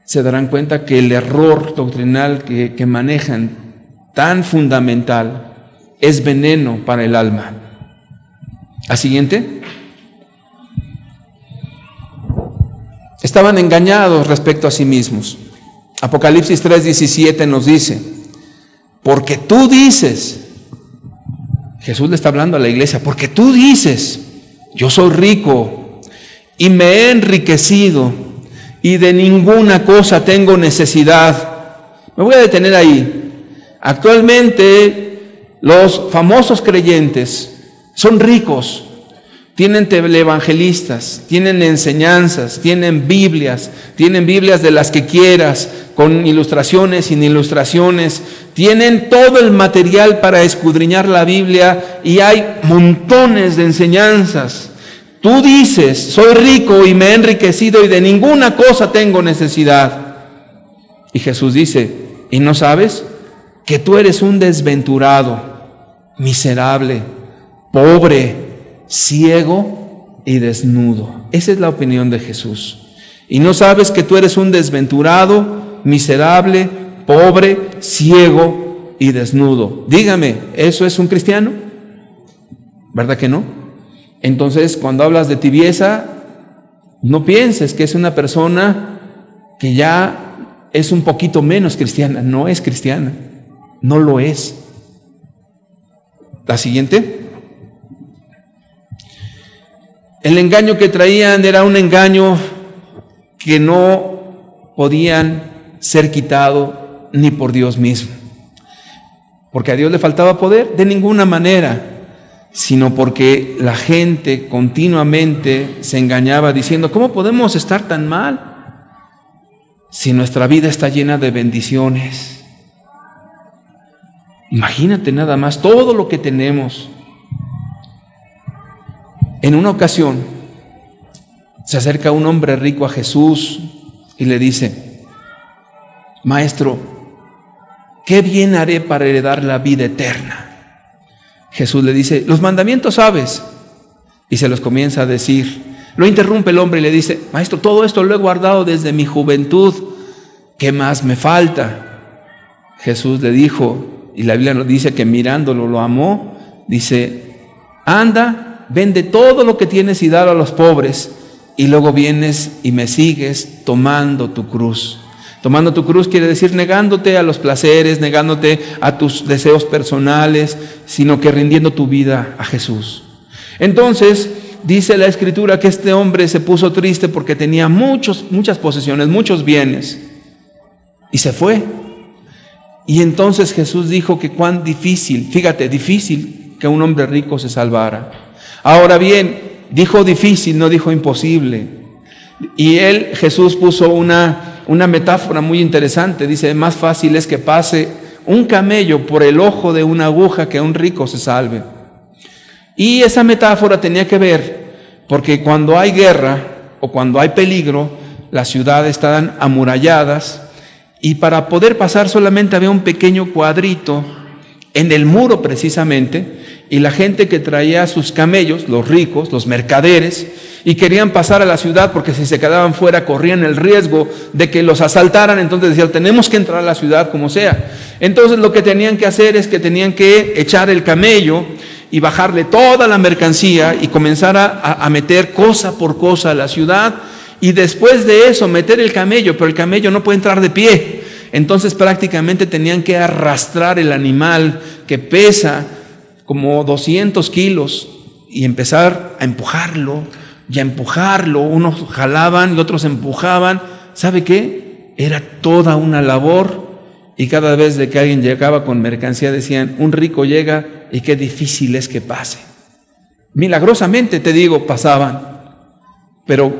se darán cuenta que el error doctrinal que manejan, tan fundamental, es veneno para el alma. ¿La siguiente? Estaban engañados respecto a sí mismos. Apocalipsis 3:17 nos dice, porque tú dices, Jesús le está hablando a la iglesia, porque tú dices, yo soy rico y me he enriquecido y de ninguna cosa tengo necesidad. Me voy a detener ahí. Actualmente los famosos creyentes son ricos, tienen televangelistas, tienen enseñanzas, tienen Biblias de las que quieras, con ilustraciones, sin ilustraciones, tienen todo el material para escudriñar la Biblia y hay montones de enseñanzas. Tú dices, soy rico y me he enriquecido y de ninguna cosa tengo necesidad. Y Jesús dice, ¿y no sabes que tú eres un desventurado, miserable, pobre, ciego y desnudo? Esa es la opinión de Jesús. ¿Y no sabes que tú eres un desventurado, miserable, pobre, ciego y desnudo? Dígame, ¿eso es un cristiano? ¿Verdad que no? Entonces, cuando hablas de tibieza, no pienses que es una persona que ya es un poquito menos cristiana. No es cristiana, no lo es. La siguiente. El engaño que traían era un engaño que no podían ser quitado ni por Dios mismo. Porque a Dios le faltaba poder de ninguna manera, sino porque la gente continuamente se engañaba diciendo, ¿cómo podemos estar tan mal si nuestra vida está llena de bendiciones? Imagínate nada más todo lo que tenemos. En una ocasión se acerca un hombre rico a Jesús y le dice, Maestro, ¿qué bien haré para heredar la vida eterna? Jesús le dice, los mandamientos sabes. Y se los comienza a decir. Lo interrumpe el hombre y le dice, Maestro, todo esto lo he guardado desde mi juventud. ¿Qué más me falta? Jesús le dijo, y la Biblia nos dice que mirándolo lo amó, dice, anda, vende todo lo que tienes y dalo a los pobres, y luego vienes y me sigues tomando tu cruz. Tomando tu cruz quiere decir negándote a los placeres, negándote a tus deseos personales, sino que rindiendo tu vida a Jesús. Entonces, dice la Escritura que este hombre se puso triste porque tenía muchas posesiones, muchos bienes, y se fue. Y entonces Jesús dijo que cuán difícil, fíjate, difícil que un hombre rico se salvara. Ahora bien, dijo difícil, no dijo imposible. Y Jesús puso una metáfora muy interesante. Dice, más fácil es que pase un camello por el ojo de una aguja que un rico se salve. Y esa metáfora tenía que ver, porque cuando hay guerra o cuando hay peligro, las ciudades están amuralladas, y para poder pasar solamente había un pequeño cuadrito en el muro precisamente, y la gente que traía sus camellos, los ricos, los mercaderes, y querían pasar a la ciudad porque si se quedaban fuera corrían el riesgo de que los asaltaran. Entonces decían, tenemos que entrar a la ciudad como sea. Entonces lo que tenían que hacer es que tenían que echar el camello y bajarle toda la mercancía y comenzar a meter cosa por cosa a la ciudad, y después de eso meter el camello, pero el camello no puede entrar de pie. Entonces prácticamente tenían que arrastrar el animal que pesa como 200 kilos y empezar a empujarlo y a empujarlo. Unos jalaban y otros empujaban. ¿Sabe qué? Era toda una labor, y cada vez de que alguien llegaba con mercancía decían: un rico llega y qué difícil es que pase. Milagrosamente, te digo, pasaban. Pero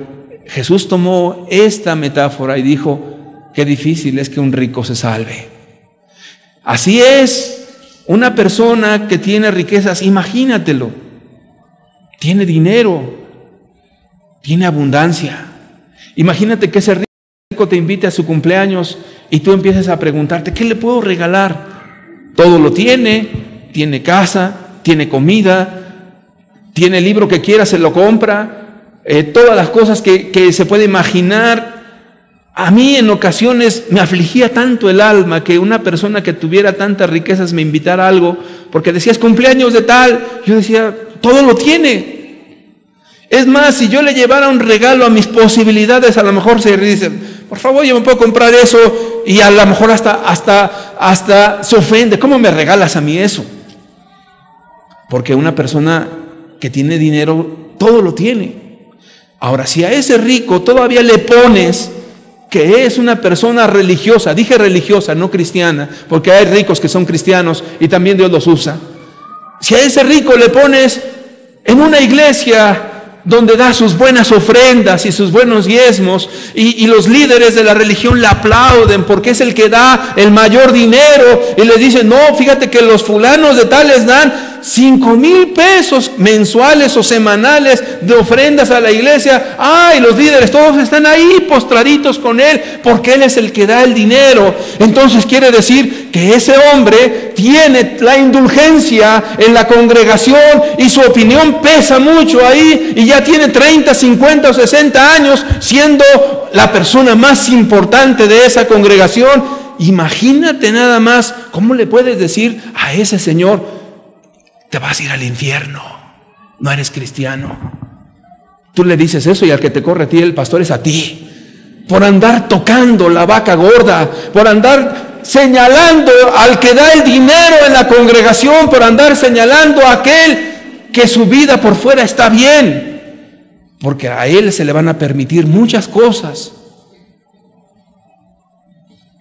Jesús tomó esta metáfora y dijo: qué difícil es que un rico se salve. Así es, una persona que tiene riquezas, imagínatelo, tiene dinero, tiene abundancia. Imagínate que ese rico te invite a su cumpleaños y tú empiezas a preguntarte: ¿qué le puedo regalar? Todo lo tiene, tiene casa, tiene comida, tiene el libro que quiera, se lo compra, todas las cosas que se puede imaginar. A mí en ocasiones me afligía tanto el alma que una persona que tuviera tantas riquezas me invitara a algo, porque decías cumpleaños de tal, yo decía, todo lo tiene. Es más, si yo le llevara un regalo a mis posibilidades, a lo mejor se dice: por favor, yo me puedo comprar eso, y a lo mejor hasta se ofende. ¿Cómo me regalas a mí eso? Porque una persona que tiene dinero, todo lo tiene. Ahora, si a ese rico todavía le pones que es una persona religiosa, dije religiosa, no cristiana, porque hay ricos que son cristianos y también Dios los usa. Si a ese rico le pones en una iglesia donde da sus buenas ofrendas y sus buenos diezmos, y los líderes de la religión le aplauden porque es el que da el mayor dinero, y les dicen: no, fíjate que los fulanos de tales dan 5,000 pesos mensuales o semanales de ofrendas a la iglesia. Ay, los líderes todos están ahí postraditos con él porque él es el que da el dinero. Entonces quiere decir que ese hombre tiene la indulgencia en la congregación y su opinión pesa mucho ahí, y ya tiene 30, 50 o 60 años siendo la persona más importante de esa congregación. Imagínate nada más, ¿cómo le puedes decir a ese señor: te vas a ir al infierno, no eres cristiano? Tú le dices eso y al que te corre a ti, el pastor, es a ti, por andar tocando la vaca gorda, por andar señalando al que da el dinero en la congregación, por andar señalando a aquel que su vida por fuera está bien, porque a él se le van a permitir muchas cosas.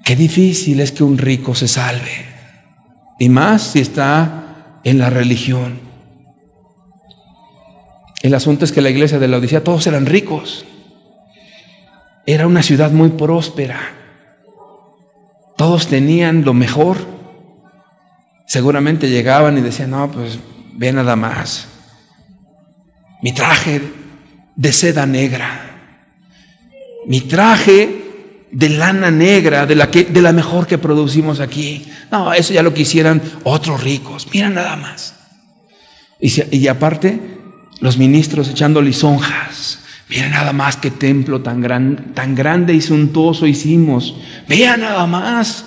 Qué difícil es que un rico se salve, y más si está en la religión. El asunto es que la iglesia de Laodicea todos eran ricos. Era una ciudad muy próspera. Todos tenían lo mejor. Seguramente llegaban y decían: no, pues ve nada más, mi traje de seda negra, mi traje de lana negra, de la mejor que producimos aquí. No, eso ya lo quisieran otros ricos. Mira nada más. Y aparte, los ministros echando lisonjas. Mira nada más qué templo tan grande y suntuoso hicimos. Vea nada más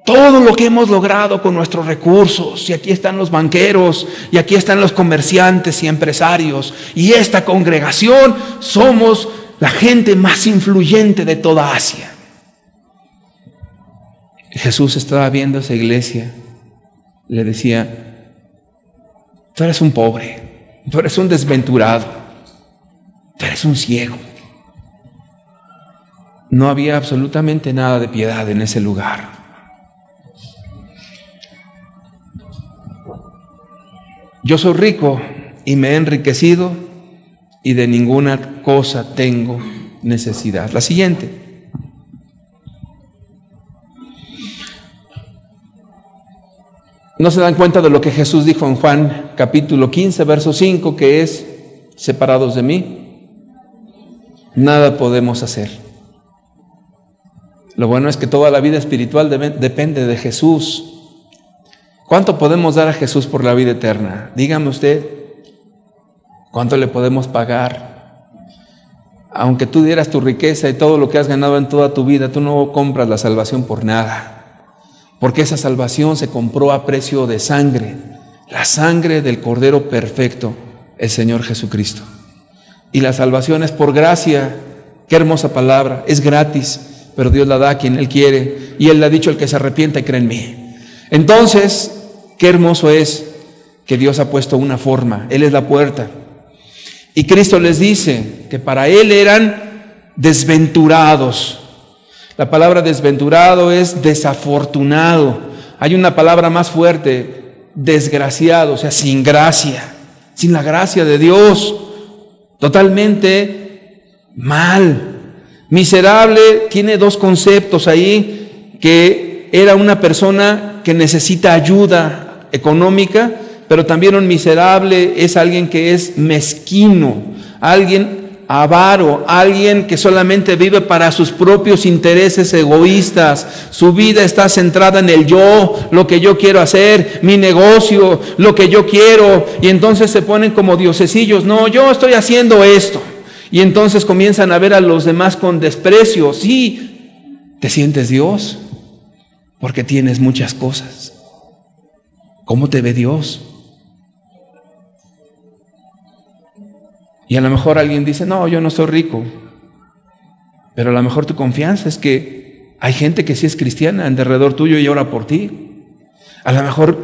todo lo que hemos logrado con nuestros recursos. Y aquí están los banqueros, y aquí están los comerciantes y empresarios. Y esta congregación somos la gente más influyente de toda Asia. Jesús estaba viendo esa iglesia, le decía: tú eres un pobre, tú eres un desventurado, tú eres un ciego. No había absolutamente nada de piedad en ese lugar. Yo soy rico y me he enriquecido, y de ninguna cosa tengo necesidad. La siguiente. ¿No se dan cuenta de lo que Jesús dijo en Juan capítulo 15, verso 5, que es: separados de mí, nada podemos hacer? Lo bueno es que toda la vida espiritual depende de Jesús. ¿Cuánto podemos dar a Jesús por la vida eterna? Dígame usted, ¿cuánto le podemos pagar? Aunque tú dieras tu riqueza y todo lo que has ganado en toda tu vida, tú no compras la salvación por nada. porque esa salvación se compró a precio de sangre, la sangre del Cordero perfecto, el Señor Jesucristo. Y la salvación es por gracia. Qué hermosa palabra, es gratis, pero Dios la da a quien Él quiere, y Él le ha dicho: el que se arrepienta y cree en mí. Entonces, qué hermoso es que Dios ha puesto una forma, Él es la puerta. Y Cristo les dice que para Él eran desventurados. La palabra desventurado es desafortunado. Hay una palabra más fuerte, desgraciado, o sea, sin gracia, sin la gracia de Dios, totalmente mal. Miserable tiene dos conceptos ahí, que era una persona que necesita ayuda económica, pero también un miserable es alguien que es mezquino, alguien avaro, alguien que solamente vive para sus propios intereses egoístas. Su vida está centrada en el yo, lo que yo quiero hacer, mi negocio, lo que yo quiero, y entonces se ponen como diosecillos. No, yo estoy haciendo esto. Y entonces comienzan a ver a los demás con desprecio. Sí, te sientes Dios porque tienes muchas cosas. ¿Cómo te ve Dios? Y a lo mejor alguien dice: no, yo no soy rico. Pero a lo mejor tu confianza es que hay gente que sí es cristiana en derredor tuyo y ora por ti. A lo mejor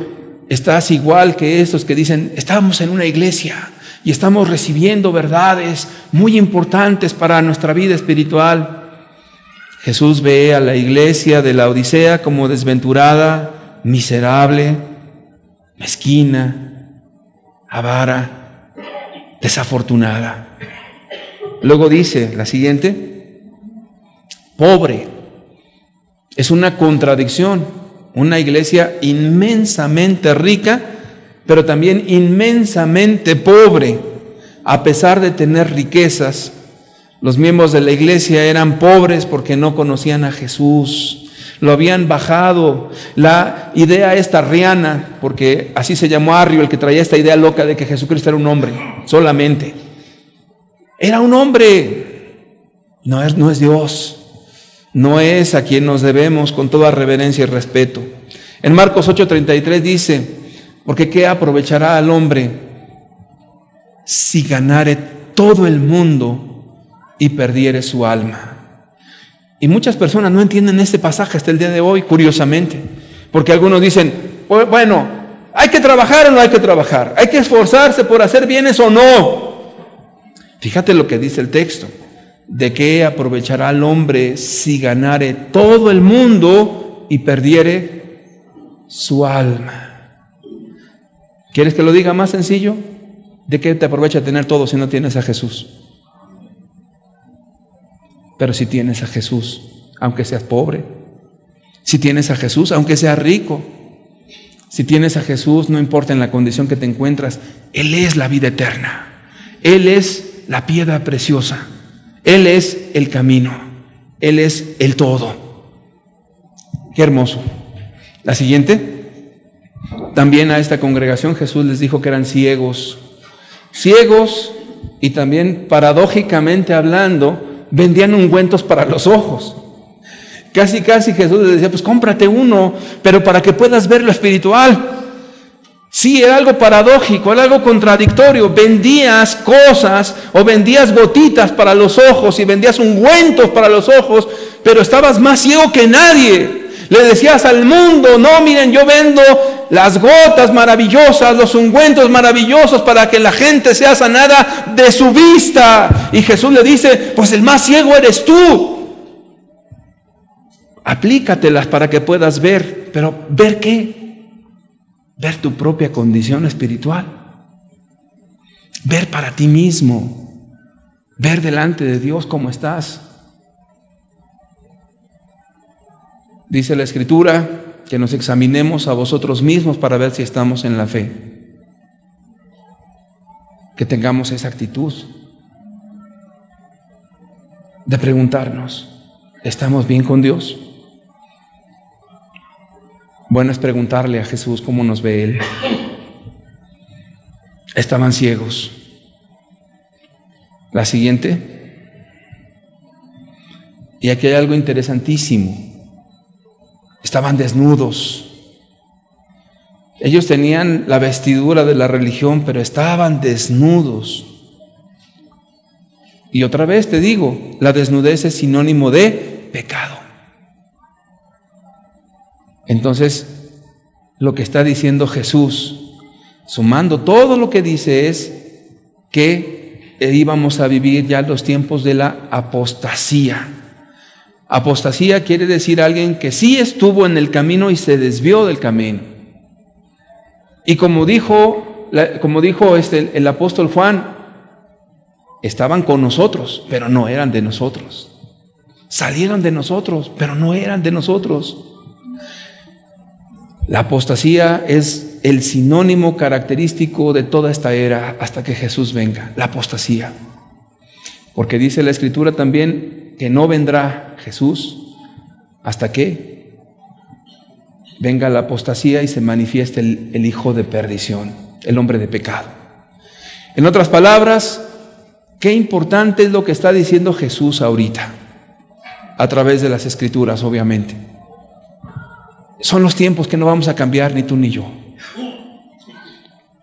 estás igual que estos que dicen: estamos en una iglesia y estamos recibiendo verdades muy importantes para nuestra vida espiritual. Jesús ve a la iglesia de la Odisea como desventurada, miserable, mezquina, avara, desafortunada. Luego dice la siguiente: pobre. Es una contradicción. Una iglesia inmensamente rica, pero también inmensamente pobre. A pesar de tener riquezas, los miembros de la iglesia eran pobres porque no conocían a Jesús. Lo habían bajado. La idea esta arriana, porque así se llamó Arrio, el que traía esta idea loca de que Jesucristo era un hombre solamente. Era un hombre, no es Dios, no es a quien nos debemos con toda reverencia y respeto. En Marcos 8:33 dice: porque ¿qué aprovechará al hombre si ganare todo el mundo y perdiere su alma? Y muchas personas no entienden este pasaje hasta el día de hoy, curiosamente, porque algunos dicen: bueno, ¿hay que trabajar o no hay que trabajar? ¿Hay que esforzarse por hacer bienes o no? Fíjate lo que dice el texto: ¿de qué aprovechará al hombre si ganare todo el mundo y perdiere su alma? ¿Quieres que lo diga más sencillo? ¿De qué te aprovecha tener todo si no tienes a Jesús? Pero si tienes a Jesús, aunque seas pobre, si tienes a Jesús, aunque seas rico, si tienes a Jesús, no importa en la condición que te encuentras, Él es la vida eterna, Él es la piedra preciosa, Él es el camino, Él es el todo. Qué hermoso. La siguiente: también a esta congregación Jesús les dijo que eran ciegos, y también paradójicamente hablando, vendían ungüentos para los ojos. Casi Jesús les decía: pues cómprate uno, pero para que puedas ver lo espiritual. Sí, era algo paradójico, era algo contradictorio. Vendías cosas o vendías gotitas para los ojos y vendías ungüentos para los ojos, pero estabas más ciego que nadie. Le decías al mundo: no, miren, yo vendo las gotas maravillosas, los ungüentos maravillosos para que la gente sea sanada de su vista. Y Jesús le dice: pues el más ciego eres tú. Aplícatelas para que puedas ver. ¿Pero ver qué? Ver tu propia condición espiritual. Ver para ti mismo. Ver delante de Dios cómo estás. Dice la Escritura que nos examinemos a vosotros mismos para ver si estamos en la fe. Que tengamos esa actitud de preguntarnos: ¿estamos bien con Dios? Bueno, es preguntarle a Jesús cómo nos ve Él. Estaban ciegos. La siguiente. Y aquí hay algo interesantísimo. estaban desnudos. Ellos tenían la vestidura de la religión, pero estaban desnudos. Y otra vez te digo, la desnudez es sinónimo de pecado. Entonces, lo que está diciendo Jesús, sumando todo lo que dice, es que íbamos a vivir ya los tiempos de la apostasía. Apostasía quiere decir alguien que sí estuvo en el camino y se desvió del camino. Y como dijo el apóstol Juan, estaban con nosotros, pero no eran de nosotros. Salieron de nosotros, pero no eran de nosotros. La apostasía es el sinónimo característico de toda esta era hasta que Jesús venga, la apostasía. Porque dice la Escritura también que no vendrá Jesús hasta que venga la apostasía y se manifieste el hijo de perdición, el hombre de pecado. En otras palabras, qué importante es lo que está diciendo Jesús ahorita, a través de las Escrituras, obviamente. Son los tiempos que no vamos a cambiar ni tú ni yo.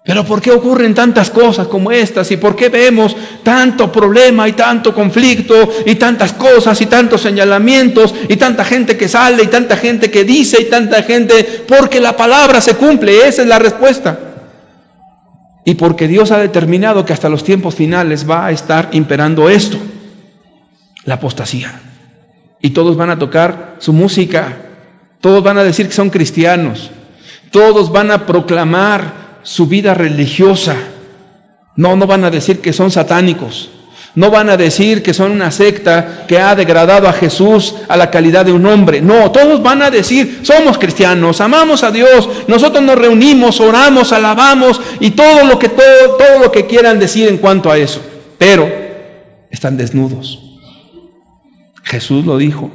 Pero ¿por qué ocurren tantas cosas como estas? ¿Y por qué vemos tanto problema y tanto conflicto y tantas cosas y tantos señalamientos y tanta gente que sale y tanta gente que dice y tanta gente? Porque la palabra se cumple, esa es la respuesta. Y porque Dios ha determinado que hasta los tiempos finales va a estar imperando esto, la apostasía. Y todos van a tocar su música, todos van a decir que son cristianos, todos van a proclamar su vida religiosa. No van a decir que son satánicos, no van a decir que son una secta que ha degradado a Jesús a la calidad de un hombre. No, todos van a decir, somos cristianos, amamos a Dios, nosotros nos reunimos, oramos, alabamos y todo lo que quieran decir en cuanto a eso. Pero están desnudos. Jesús lo dijo.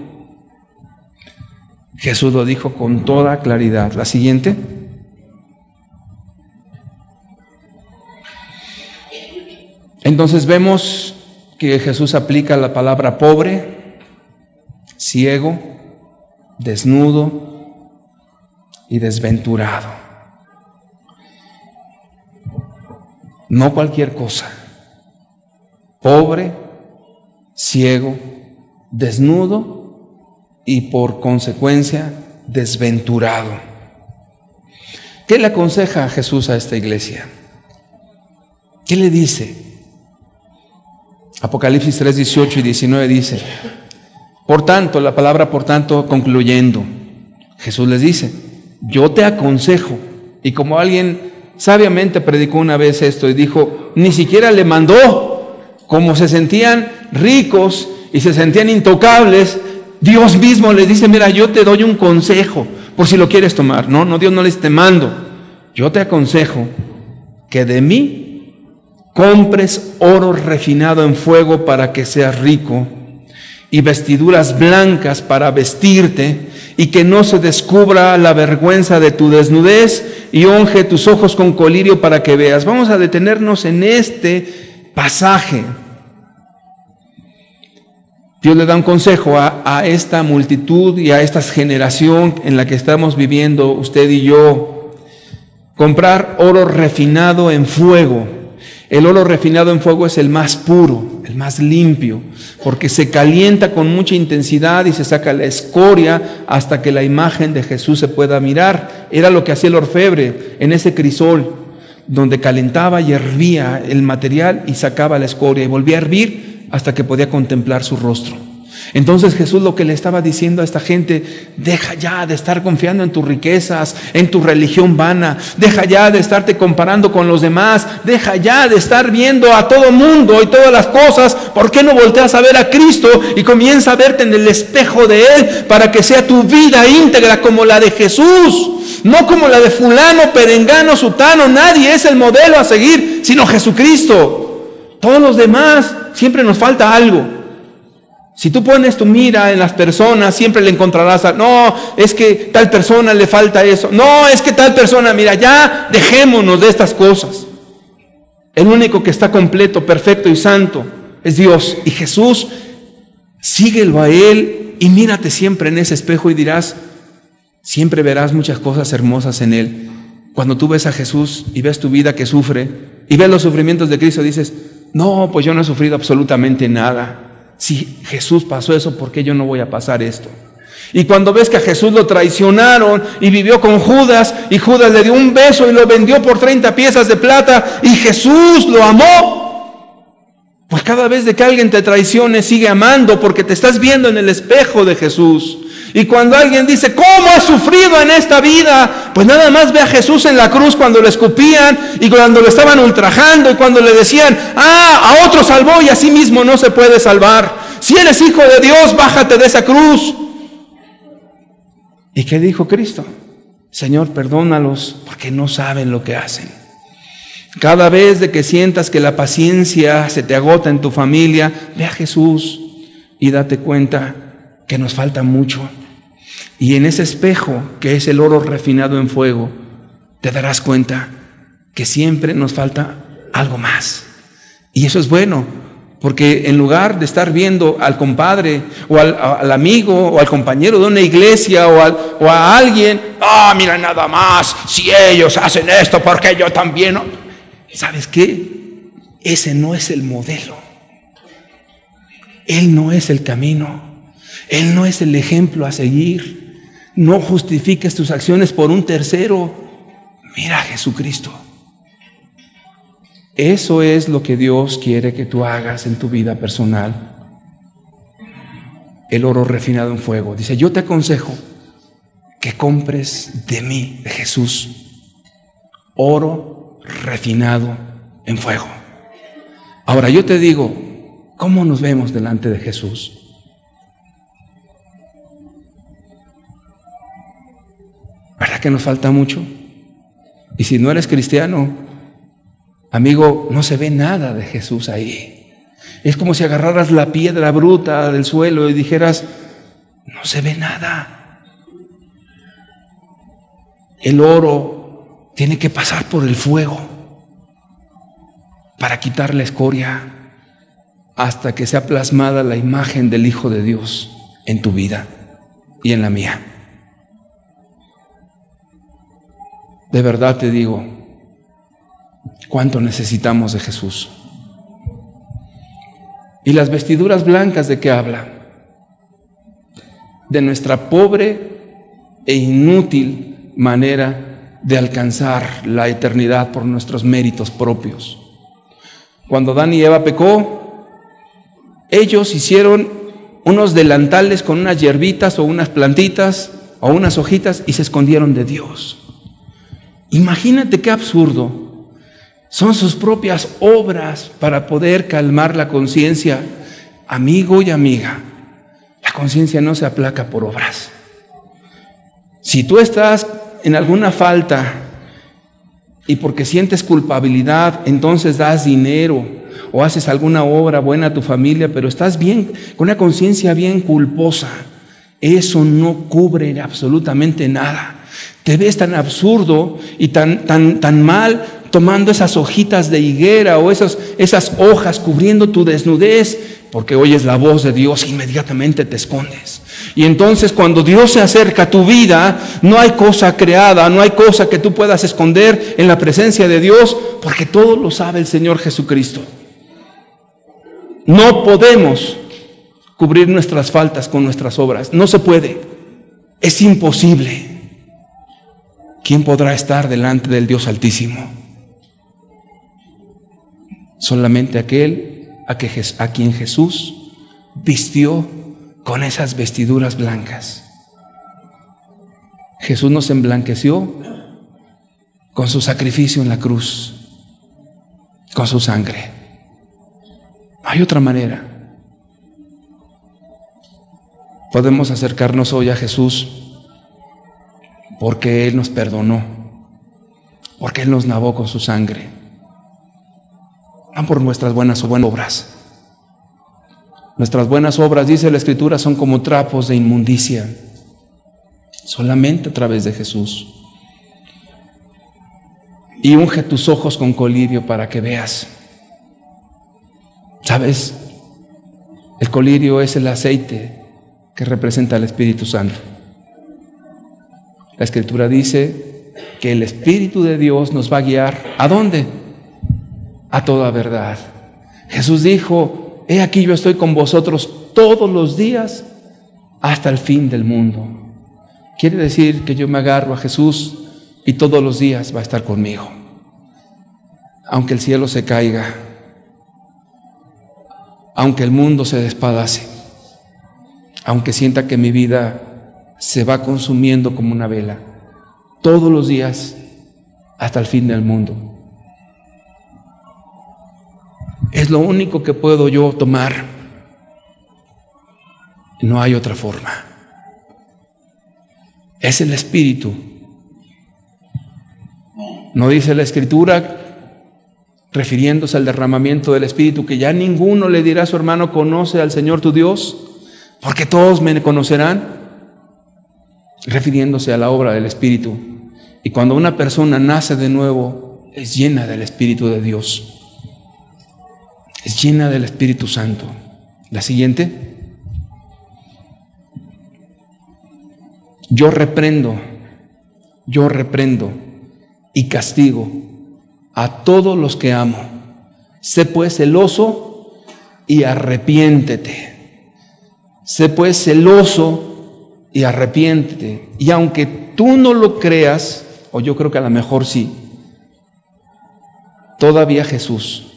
Jesús lo dijo con toda claridad. La siguiente. Entonces vemos que Jesús aplica la palabra pobre, ciego, desnudo y desventurado. No cualquier cosa. Pobre, ciego, desnudo y por consecuencia desventurado. ¿Qué le aconseja a Jesús a esta iglesia? ¿Qué le dice? Apocalipsis 3, 18 y 19 dice, por tanto, la palabra por tanto concluyendo, Jesús les dice, yo te aconsejo, y como alguien sabiamente predicó una vez esto y dijo, ni siquiera le mandó, como se sentían ricos y se sentían intocables, Dios mismo les dice, mira, yo te doy un consejo, por si lo quieres tomar. No, Dios no les te mando, yo te aconsejo que de mí compres oro refinado en fuego para que seas rico, y vestiduras blancas para vestirte, y que no se descubra la vergüenza de tu desnudez, y unge tus ojos con colirio para que veas. Vamos a detenernos en este pasaje. Dios le da un consejo a esta multitud y a esta generación en la que estamos viviendo usted y yo. Comprar oro refinado en fuego. El oro refinado en fuego es el más puro, el más limpio, porque se calienta con mucha intensidad y se saca la escoria hasta que la imagen de Jesús se pueda mirar. Era lo que hacía el orfebre en ese crisol, donde calentaba y hervía el material y sacaba la escoria y volvía a hervir hasta que podía contemplar su rostro. Entonces Jesús lo que le estaba diciendo a esta gente, deja ya de estar confiando en tus riquezas, en tu religión vana, deja ya de estarte comparando con los demás, deja ya de estar viendo a todo mundo y todas las cosas. ¿Por qué no volteas a ver a Cristo y comienza a verte en el espejo de Él para que sea tu vida íntegra como la de Jesús? No como la de fulano, perengano, sutano. Nadie es el modelo a seguir sino Jesucristo. Todos los demás siempre nos falta algo. Si tú pones tu mira en las personas, siempre le encontrarás no, es que tal persona le falta eso. No, es que tal persona, mira, ya dejémonos de estas cosas. El único que está completo, perfecto y santo es Dios. Y Jesús, síguelo a Él y mírate siempre en ese espejo y dirás, Siempre verás muchas cosas hermosas en Él. Cuando tú ves a Jesús y ves tu vida que sufre y ves los sufrimientos de Cristo, dices, no, pues yo no he sufrido absolutamente nada. Si Jesús pasó eso, ¿por qué yo no voy a pasar esto? Y cuando ves que a Jesús lo traicionaron y vivió con Judas, y Judas le dio un beso y lo vendió por 30 piezas de plata, y Jesús lo amó, pues cada vez de que alguien te traicione, sigue amando, porque te estás viendo en el espejo de Jesús. Y cuando alguien dice, ¿cómo has sufrido en esta vida? Pues nada más ve a Jesús en la cruz cuando lo escupían y cuando lo estaban ultrajando y cuando le decían, a otro salvó y a sí mismo no se puede salvar. Si eres hijo de Dios, bájate de esa cruz. ¿Y qué dijo Cristo? Señor, perdónalos porque no saben lo que hacen. Cada vez de que sientas que la paciencia se te agota en tu familia, ve a Jesús y date cuenta que nos falta mucho. Y en ese espejo, que es el oro refinado en fuego, te darás cuenta que siempre nos falta algo más. Y eso es bueno, porque en lugar de estar viendo al compadre o al amigo o al compañero de una iglesia o a alguien, mira nada más, si ellos hacen esto, ¿por qué yo también no? ¿Sabes qué? Ese no es el modelo. Él no es el camino. Él no es el ejemplo a seguir. No justifiques tus acciones por un tercero. Mira a Jesucristo. Eso es lo que Dios quiere que tú hagas en tu vida personal. El oro refinado en fuego. Dice, yo te aconsejo que compres de mí, de Jesús, oro refinado en fuego. Ahora yo te digo, ¿cómo nos vemos delante de Jesús? ¿Verdad que nos falta mucho? Y si no eres cristiano, amigo, no se ve nada de Jesús ahí. Es como si agarraras la piedra bruta del suelo y dijeras, no se ve nada. El oro tiene que pasar por el fuego para quitar la escoria hasta que sea plasmada la imagen del Hijo de Dios en tu vida y en la mía. De verdad te digo, cuánto necesitamos de Jesús. ¿Y las vestiduras blancas de qué habla? De nuestra pobre e inútil manera de alcanzar la eternidad por nuestros méritos propios. Cuando Adán y Eva pecó, ellos hicieron unos delantales con unas hierbitas o unas plantitas o unas hojitas y se escondieron de Dios. Imagínate qué absurdo. Son sus propias obras para poder calmar la conciencia. Amigo y amiga, la conciencia no se aplaca por obras. Si tú estás en alguna falta y porque sientes culpabilidad, entonces das dinero o haces alguna obra buena a tu familia, pero estás bien, con una conciencia bien culposa, eso no cubre absolutamente nada. Te ves tan absurdo y tan mal tomando esas hojitas de higuera o esas hojas cubriendo tu desnudez, porque oyes la voz de Dios e inmediatamente te escondes. Y entonces cuando Dios se acerca a tu vida, no hay cosa creada, no hay cosa que tú puedas esconder en la presencia de Dios, porque todo lo sabe el Señor Jesucristo. No podemos cubrir nuestras faltas con nuestras obras, no se puede, es imposible. ¿Quién podrá estar delante del Dios Altísimo? Solamente aquel a quien Jesús vistió con esas vestiduras blancas. Jesús nos emblanqueció con su sacrificio en la cruz, con su sangre. No hay otra manera. Podemos acercarnos hoy a Jesús porque Él nos perdonó, porque Él nos lavó con su sangre, no por nuestras buenas obras. Nuestras buenas obras, dice la Escritura, son como trapos de inmundicia. Solamente a través de Jesús. Y unge tus ojos con colirio para que veas. ¿Sabes? El colirio es el aceite que representa al Espíritu Santo. La Escritura dice que el Espíritu de Dios nos va a guiar. ¿A dónde? A toda verdad. Jesús dijo: he aquí yo estoy con vosotros todos los días hasta el fin del mundo. Quiere decir que yo me agarro a Jesús y todos los días va a estar conmigo. Aunque el cielo se caiga, aunque el mundo se despadace, aunque sienta que mi vida se va consumiendo como una vela, todos los días hasta el fin del mundo. Es lo único que puedo yo tomar. No hay otra forma. Es el Espíritu. No dice la Escritura, refiriéndose al derramamiento del Espíritu, que ya ninguno le dirá a su hermano: conoce al Señor tu Dios, porque todos me conocerán, refiriéndose a la obra del Espíritu. Y cuando una persona nace de nuevo, es llena del Espíritu de Dios, es llena del Espíritu Santo. La siguiente: yo reprendo y castigo a todos los que amo. Sé pues celoso y arrepiéntete. Sé pues celoso y arrepiéntete. Y aunque tú no lo creas, o yo creo que a lo mejor sí, todavía Jesús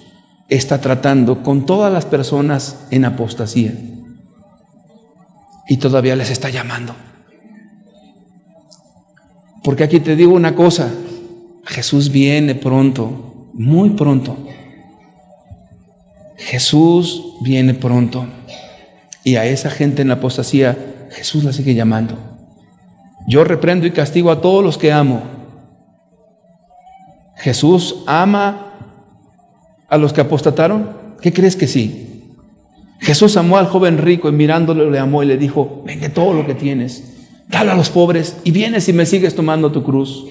está tratando con todas las personas en apostasía y todavía les está llamando. Porque aquí te digo una cosa: Jesús viene pronto, muy pronto. Jesús viene pronto. Y a esa gente en la apostasía, Jesús la sigue llamando. Yo reprendo y castigo a todos los que amo. ¿Jesús ama a los que apostataron? ¿Qué crees que sí? Jesús amó al joven rico y mirándolo le amó y le dijo: vende todo lo que tienes, dale a los pobres y vienes y me sigues tomando tu cruz.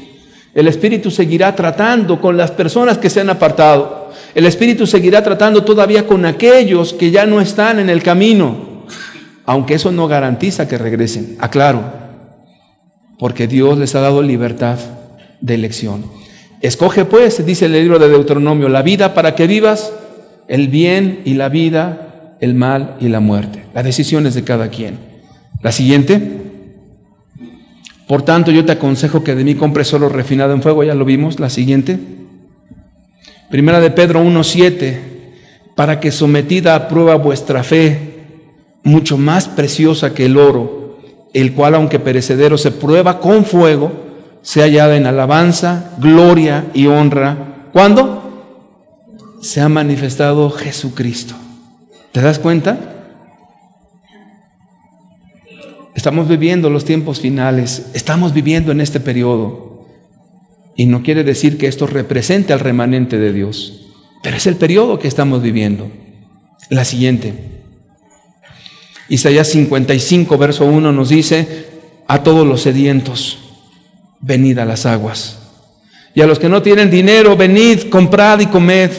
El Espíritu seguirá tratando con las personas que se han apartado. El Espíritu seguirá tratando todavía con aquellos que ya no están en el camino, aunque eso no garantiza que regresen, aclaro, porque Dios les ha dado libertad de elección. Escoge pues, dice el libro de Deuteronomio, la vida para que vivas, el bien y la vida, el mal y la muerte. La decisión es de cada quien. La siguiente: por tanto, yo te aconsejo que de mí compres oro refinado en fuego. Ya lo vimos. La siguiente: Primera de Pedro 1:7, para que sometida a prueba vuestra fe, mucho más preciosa que el oro, el cual aunque perecedero se prueba con fuego, sea hallada en alabanza, gloria y honra. ¿Cuándo? Se ha manifestado Jesucristo. ¿Te das cuenta? Estamos viviendo los tiempos finales, estamos viviendo en este periodo. Y no quiere decir que esto represente al remanente de Dios, pero es el periodo que estamos viviendo. La siguiente: Isaías 55, verso 1 nos dice: a todos los sedientos, venid a las aguas. Y a los que no tienen dinero, venid, comprad y comed.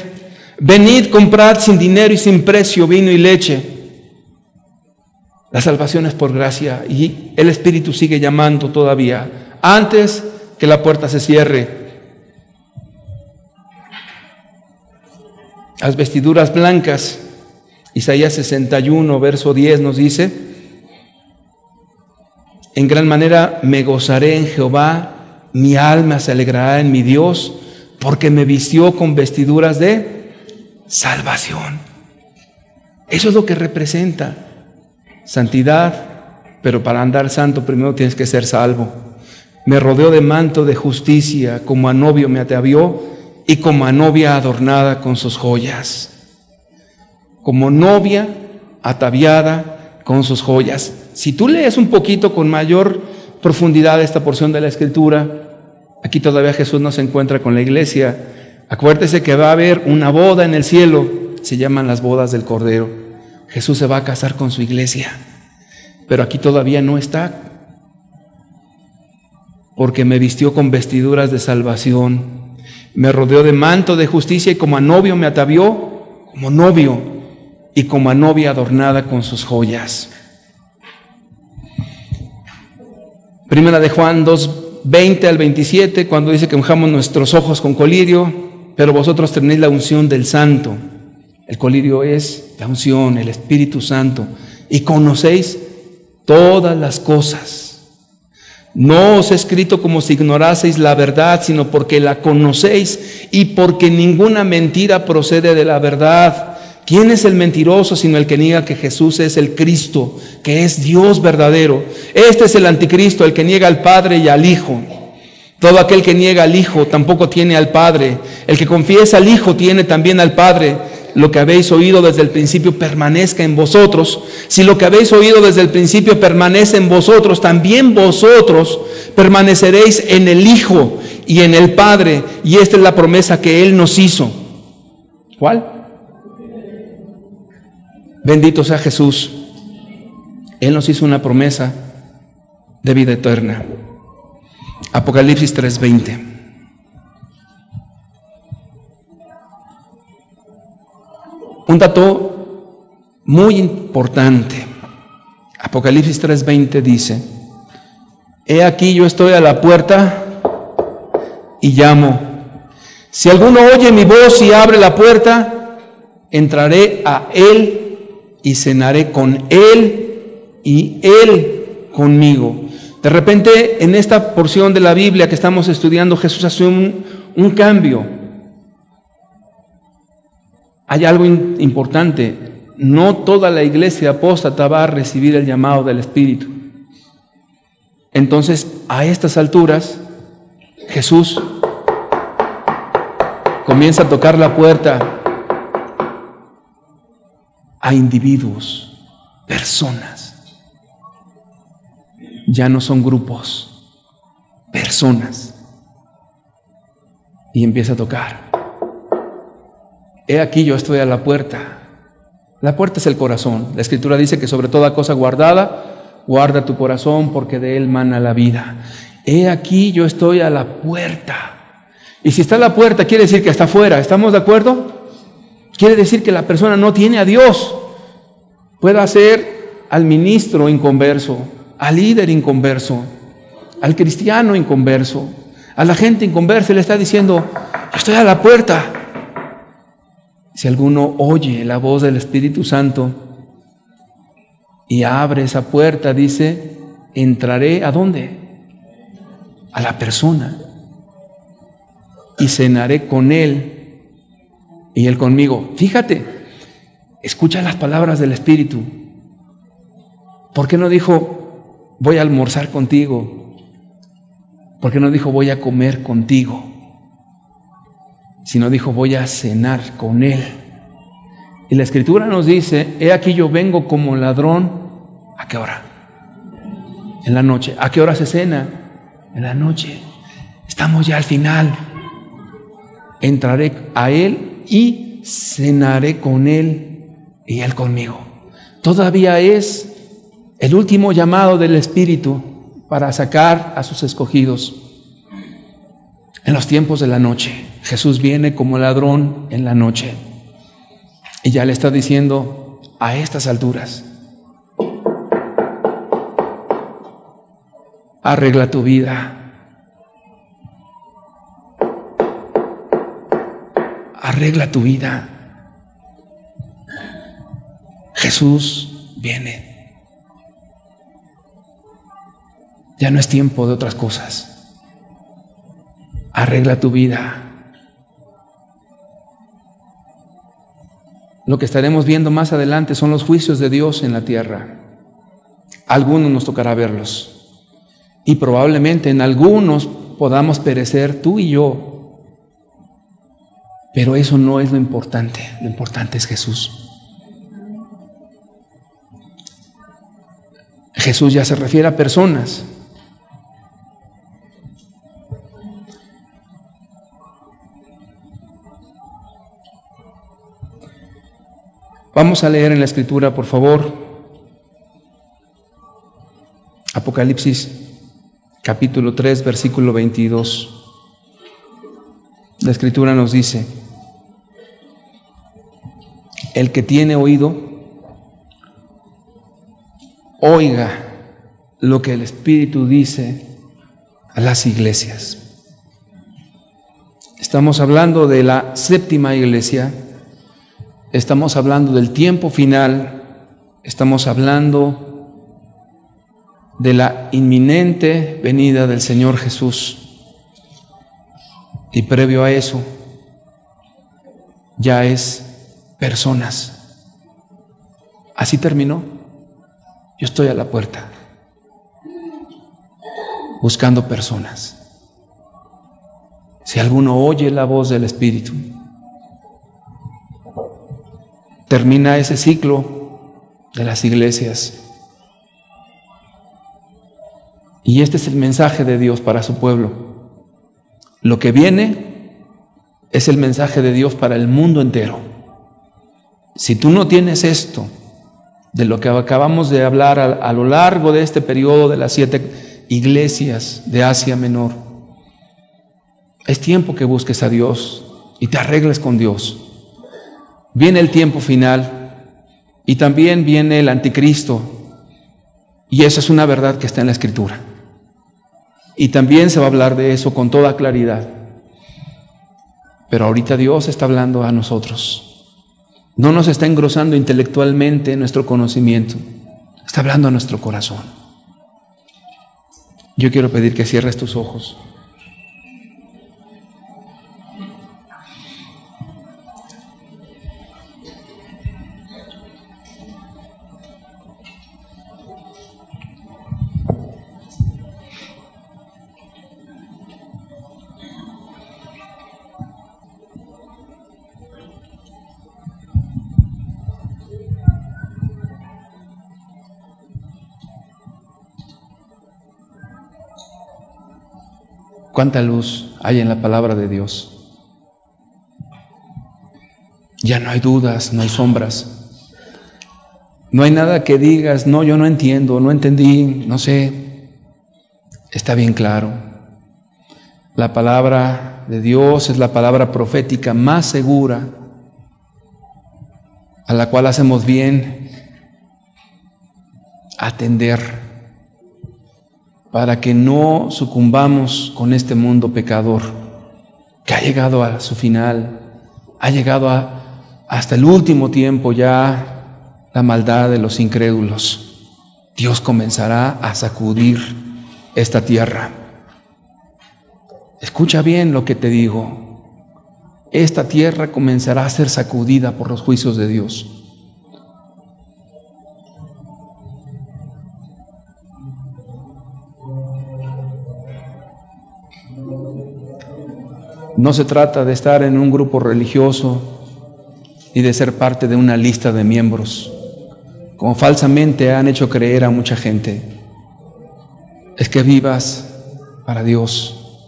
Venid, comprad sin dinero y sin precio vino y leche. La salvación es por gracia y el Espíritu sigue llamando todavía, antes que la puerta se cierre. Las vestiduras blancas, Isaías 61, verso 10 nos dice: en gran manera me gozaré en Jehová, mi alma se alegrará en mi Dios, porque me vistió con vestiduras de salvación. Eso es lo que representa santidad, pero para andar santo primero tienes que ser salvo. Me rodeó de manto de justicia, como a novio me atavió y como a novia adornada con sus joyas. Como novia ataviada con sus joyas. Si tú lees un poquito con mayor profundidad esta porción de la Escritura, aquí todavía Jesús no se encuentra con la iglesia. Acuérdese que va a haber una boda en el cielo, se llaman las bodas del Cordero. Jesús se va a casar con su iglesia, pero aquí todavía no está, porque me vistió con vestiduras de salvación, me rodeó de manto de justicia y como a novio me atavió, como novio, y como a novia adornada con sus joyas. Primera de Juan 2, 20 al 27, cuando dice que unjamos nuestros ojos con colirio, pero vosotros tenéis la unción del Santo. El colirio es la unción, el Espíritu Santo. Y conocéis todas las cosas. No os he escrito como si ignoraseis la verdad, sino porque la conocéis y porque ninguna mentira procede de la verdad. ¿Quién es el mentiroso sino el que niega que Jesús es el Cristo, que es Dios verdadero? Este es el anticristo, el que niega al Padre y al Hijo. Todo aquel que niega al Hijo tampoco tiene al Padre. El que confiesa al Hijo tiene también al Padre. Lo que habéis oído desde el principio permanezca en vosotros. Si lo que habéis oído desde el principio permanece en vosotros, también vosotros permaneceréis en el Hijo y en el Padre. Y esta es la promesa que Él nos hizo. ¿Cuál? Bendito sea Jesús. Él nos hizo una promesa de vida eterna. Apocalipsis 3:20. Un dato muy importante. Apocalipsis 3:20 dice: He aquí yo estoy a la puerta y llamo. Si alguno oye mi voz y abre la puerta, entraré a él y cenaré con él y él conmigo. De repente, en esta porción de la Biblia que estamos estudiando, Jesús hace un cambio. Hay algo importante. No toda la iglesia apóstata va a recibir el llamado del Espíritu. Entonces, a estas alturas, Jesús comienza a tocar la puerta a individuos, personas. Ya no son grupos, personas. Y empieza a tocar. He aquí yo estoy a la puerta. La puerta es el corazón. La Escritura dice que sobre toda cosa guardada, guarda tu corazón porque de él mana la vida. He aquí yo estoy a la puerta. Y si está a la puerta, quiere decir que está afuera. ¿Estamos de acuerdo? Quiere decir que la persona no tiene a Dios. Puede ser al ministro inconverso, al líder inconverso, al cristiano inconverso, a la gente inconversa. Le está diciendo: yo estoy a la puerta. Si alguno oye la voz del Espíritu Santo y abre esa puerta, dice, entraré ¿a dónde? A la persona y cenaré con él y él conmigo. Fíjate, escucha las palabras del Espíritu. ¿Por qué no dijo voy a almorzar contigo? ¿Por qué no dijo voy a comer contigo? Sino dijo voy a cenar con él. Y la Escritura nos dice: he aquí yo vengo como ladrón. ¿A qué hora? En la noche. ¿A qué hora se cena? En la noche. Estamos ya al final. Entraré a él y cenaré con él y él conmigo. Todavía es el último llamado del Espíritu para sacar a sus escogidos. En los tiempos de la noche, Jesús viene como ladrón en la noche y ya le está diciendo a estas alturas: arregla tu vida, arregla tu vida. Jesús viene. Ya no es tiempo de otras cosas. Arregla tu vida. Lo que estaremos viendo más adelante son los juicios de Dios en la tierra. A algunos nos tocará verlos. Y probablemente en algunos podamos perecer tú y yo. Pero eso no es lo importante. Lo importante es Jesús. Jesús ya se refiere a personas. Vamos a leer en la Escritura, por favor, Apocalipsis capítulo 3, versículo 22. La Escritura nos dice: el que tiene oído, oiga lo que el Espíritu dice a las iglesias. Estamos hablando de la séptima iglesia, estamos hablando del tiempo final, estamos hablando de la inminente venida del Señor Jesús. Y previo a eso, ya es personas. Así terminó. Yo estoy a la puerta, buscando personas. Si alguno oye la voz del Espíritu, termina ese ciclo de las iglesias. Y este es el mensaje de Dios para su pueblo. Lo que viene es el mensaje de Dios para el mundo entero. Si tú no tienes esto, de lo que acabamos de hablar a lo largo de este periodo de las 7 iglesias de Asia Menor, es tiempo que busques a Dios y te arregles con Dios. Viene el tiempo final y también viene el anticristo, y esa es una verdad que está en la Escritura. Y también se va a hablar de eso con toda claridad. Pero ahorita Dios está hablando a nosotros. No nos está engrosando intelectualmente nuestro conocimiento. Está hablando a nuestro corazón. Yo quiero pedir que cierres tus ojos. ¿Cuánta luz hay en la palabra de Dios? Ya no hay dudas, no hay sombras. No hay nada que digas, no, yo no entiendo, no entendí, no sé. Está bien claro. La palabra de Dios es la palabra profética más segura, a la cual hacemos bien atender, para que no sucumbamos con este mundo pecador que ha llegado a su final, ha llegado hasta el último tiempo ya la maldad de los incrédulos. Dios comenzará a sacudir esta tierra. Escucha bien lo que te digo. Esta tierra comenzará a ser sacudida por los juicios de Dios. No se trata de estar en un grupo religioso y de ser parte de una lista de miembros, como falsamente han hecho creer a mucha gente. Es que vivas para Dios,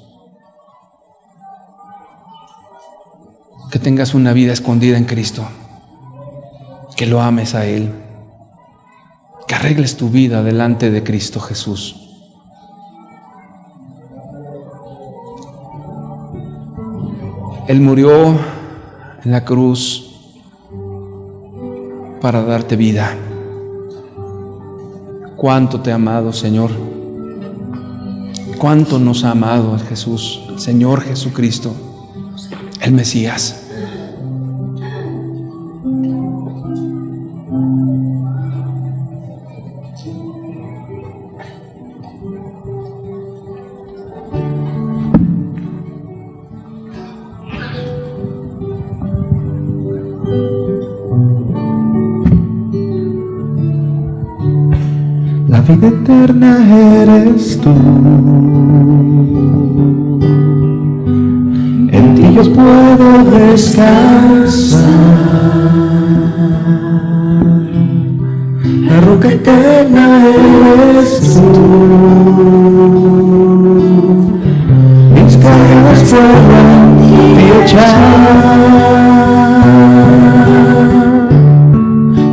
que tengas una vida escondida en Cristo, que lo ames a Él, que arregles tu vida delante de Cristo Jesús. Él murió en la cruz para darte vida. Cuánto te ha amado, Señor. Cuánto nos ha amado el Jesús, el Señor Jesucristo, el Mesías. La vida eterna eres tú, en ti yo puedo descansar. La roca eterna eres tú, mis cargas puedo en ti echar,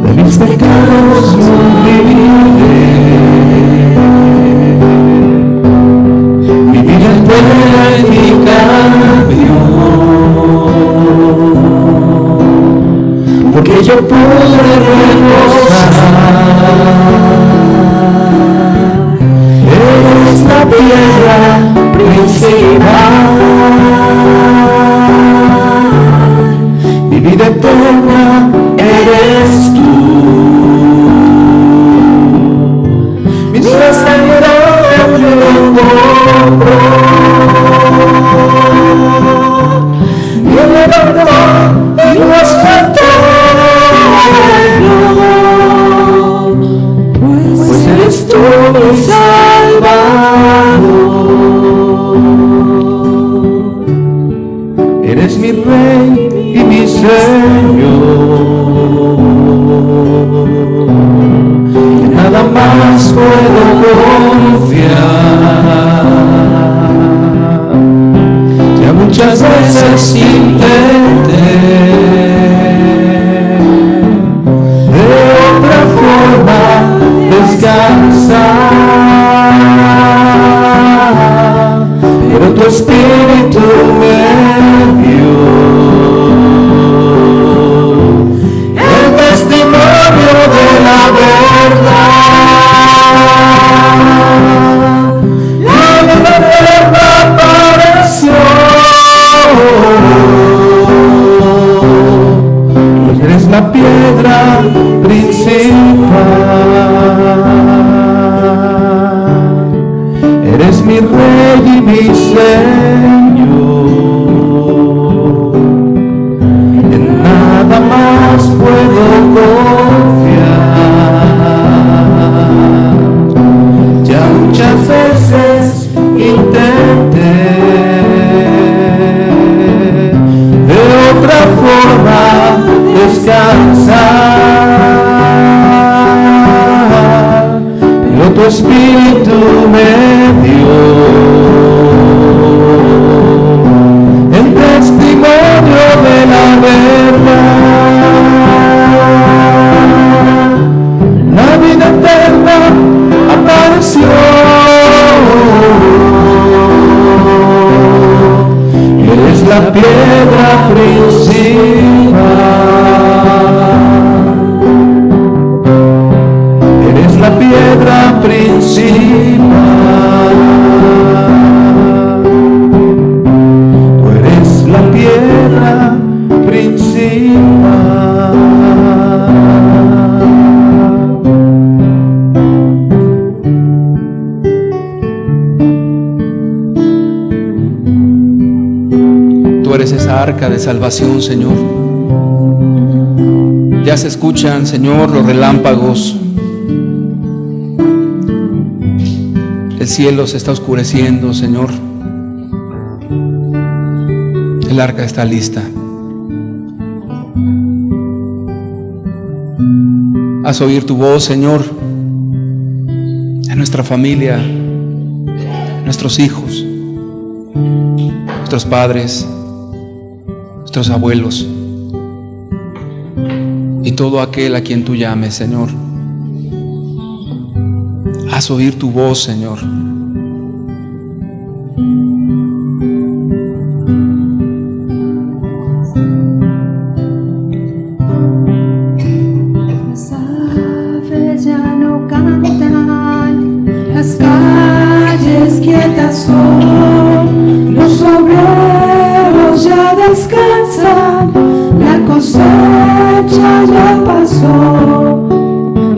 de mis pecados no viviré. En mi cambio, porque yo pude reposar. Esta tierra más puedo confiar. Ya muchas veces intenté de otra forma descansar, pero tu espíritu me dio el testimonio de la verdad. La verdad apareció y eres la piedra principal. Eres mi rey y mi Señor. En nada más puedo confiar. Ya muchas veces intenté de otra forma descansar, pero tu espíritu me dio el testimonio de la verdad. La vida eterna apareció y eres la piedra principal. Eres la piedra principal. Tú eres la piedra principal. Tú eres esa arca de salvación, Señor. Ya se escuchan, Señor, los relámpagos. El cielo se está oscureciendo, Señor. El arca está lista. Haz oír tu voz, Señor, en nuestra familia, nuestros hijos, nuestros padres, nuestros abuelos y todo aquel a quien tú llames, Señor. Haz oír tu voz, Señor. Las aves ya no cantan, las calles quietas son, los obreros ya descansan, la cosecha ya pasó,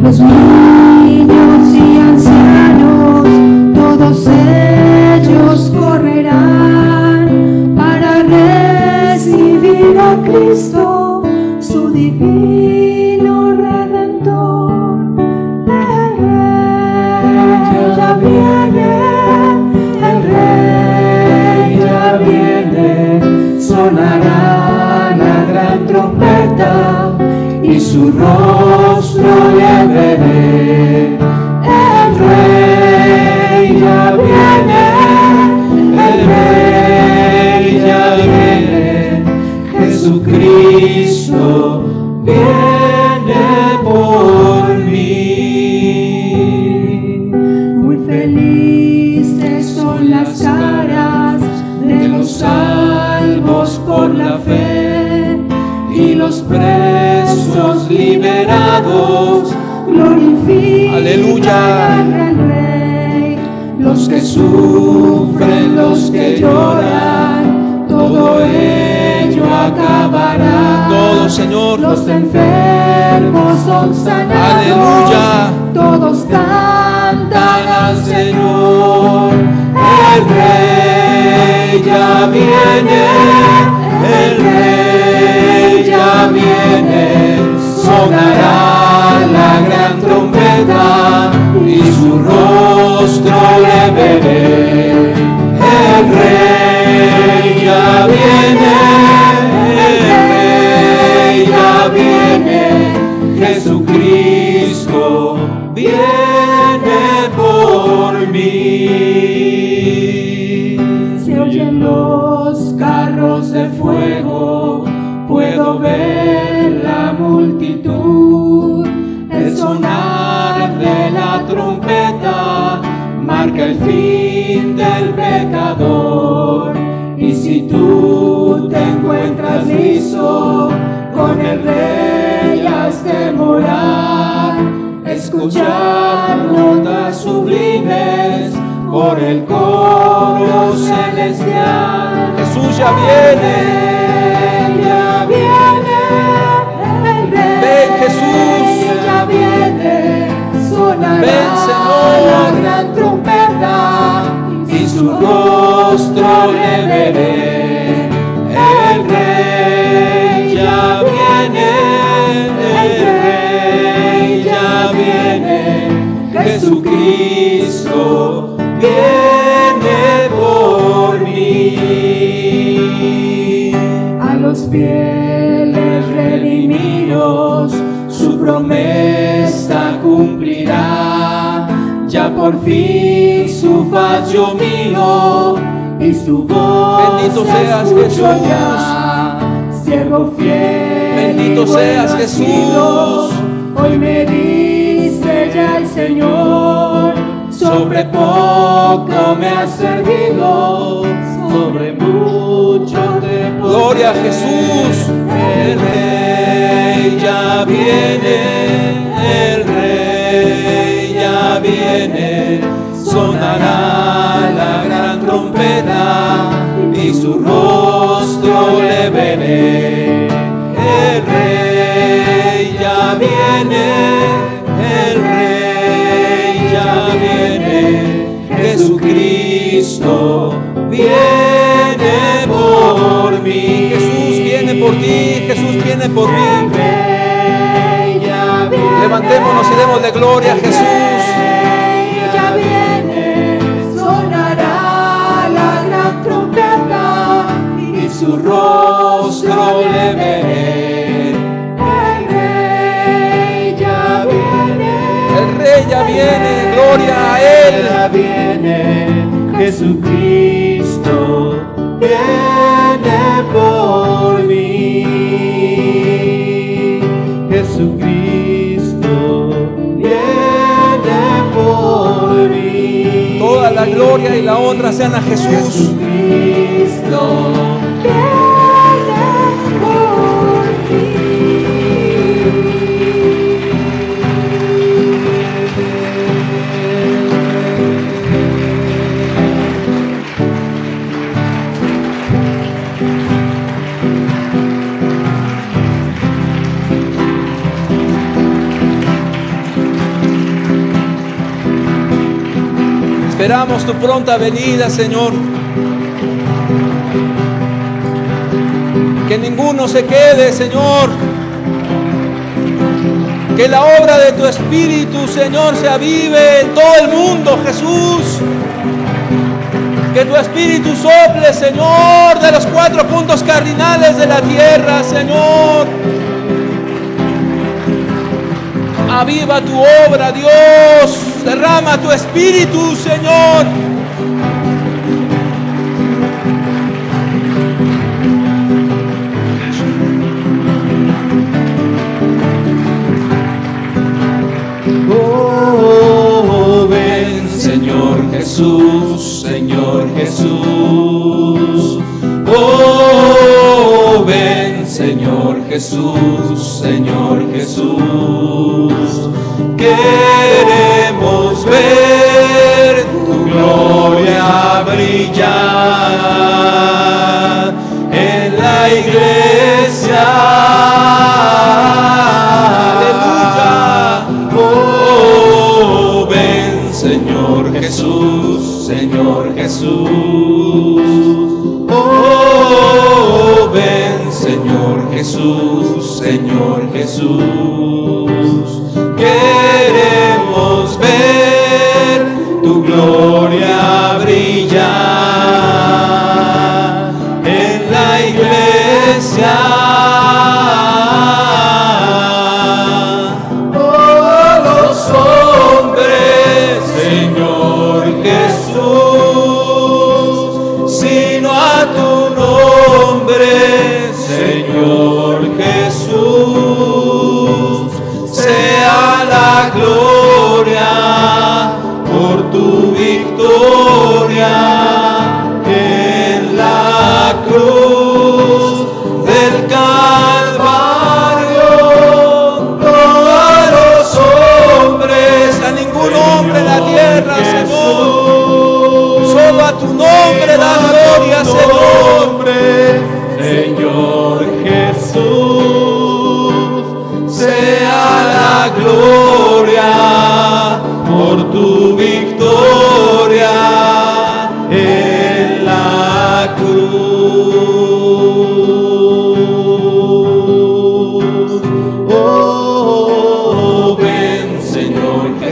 los niños y ancianos, todos ellos correrán para recibir a Cristo, su divino Redentor. El Rey ya viene, el Rey ya viene, sonará la gran trompeta y su rostro le veré. El Rey ya viene, el Rey ya viene, Jesucristo viene por mí. Muy felices son las caras de los salvos por la fe y los presos liberados glorifican Aleluya. al gran Rey. Los que sufren, los que lloran, todo ello acabará. Todo, Señor. Los enfermos son sanados. Aleluya. Todos cantan al Señor. El Rey ya viene, el Rey ya viene, sonará la gran trompeta y su rostro le veré. El Rey ya viene, el Rey ya viene, Jesucristo viene. trompeta marca el fin del pecador. Y si tú te encuentras listo, con el Rey has de morar, escuchar notas sublimes por el coro celestial. Jesús ya viene, ya viene el Rey. Ven, Jesús, ya viene, sonará ven, Señor, la gran trompeta y su rostro le veré. El Rey ya viene, el Rey ya viene, Jesucristo viene por mí. A los fieles redimidos su promesa cumplirá. Ya por fin su faz yo miro y su voz bendito seas, escucho Jesús. ya. Siervo fiel, Bendito seas, Jesús. Hoy me dice ya el Señor, sobre poco me has servido, sobre mucho te pondré. Gloria a Jesús. El Rey ya viene, el Rey ya viene, sonará la gran trompeta y su rostro le veré. El Rey ya viene, el Rey ya viene, Jesucristo viene por mí. Jesús viene por ti, Jesús viene por mí. Levantémonos y démosle gloria a Jesús. Ya viene, sonará la gran trompeta y su rostro le veré. El Rey ya viene, El Rey ya viene, gloria a Él. ya viene, Jesucristo viene por mí. Jesucristo viene por mí. Toda la gloria y la honra sean a Jesús. Jesucristo viene por ti. Esperamos tu pronta venida, Señor. Que ninguno se quede, Señor. Que la obra de tu Espíritu, Señor, se avive en todo el mundo, Jesús. Que tu Espíritu sople, Señor, de los 4 puntos cardinales de la tierra, Señor. Aviva tu obra, Dios. Derrama tu Espíritu, Señor. Oh, ven, Señor Jesús, Señor Jesús. Oh, ven, Señor Jesús, Señor Jesús. Queremos ver tu gloria brillar en la iglesia. Aleluya. Oh, ven, Señor Jesús, Señor Jesús. Oh, ven, Señor Jesús, Señor Jesús. Queremos ver tu gloria brillar en la iglesia. Oh, los hombres, Señor Jesús, sino a tu nombre, Señor Jesús.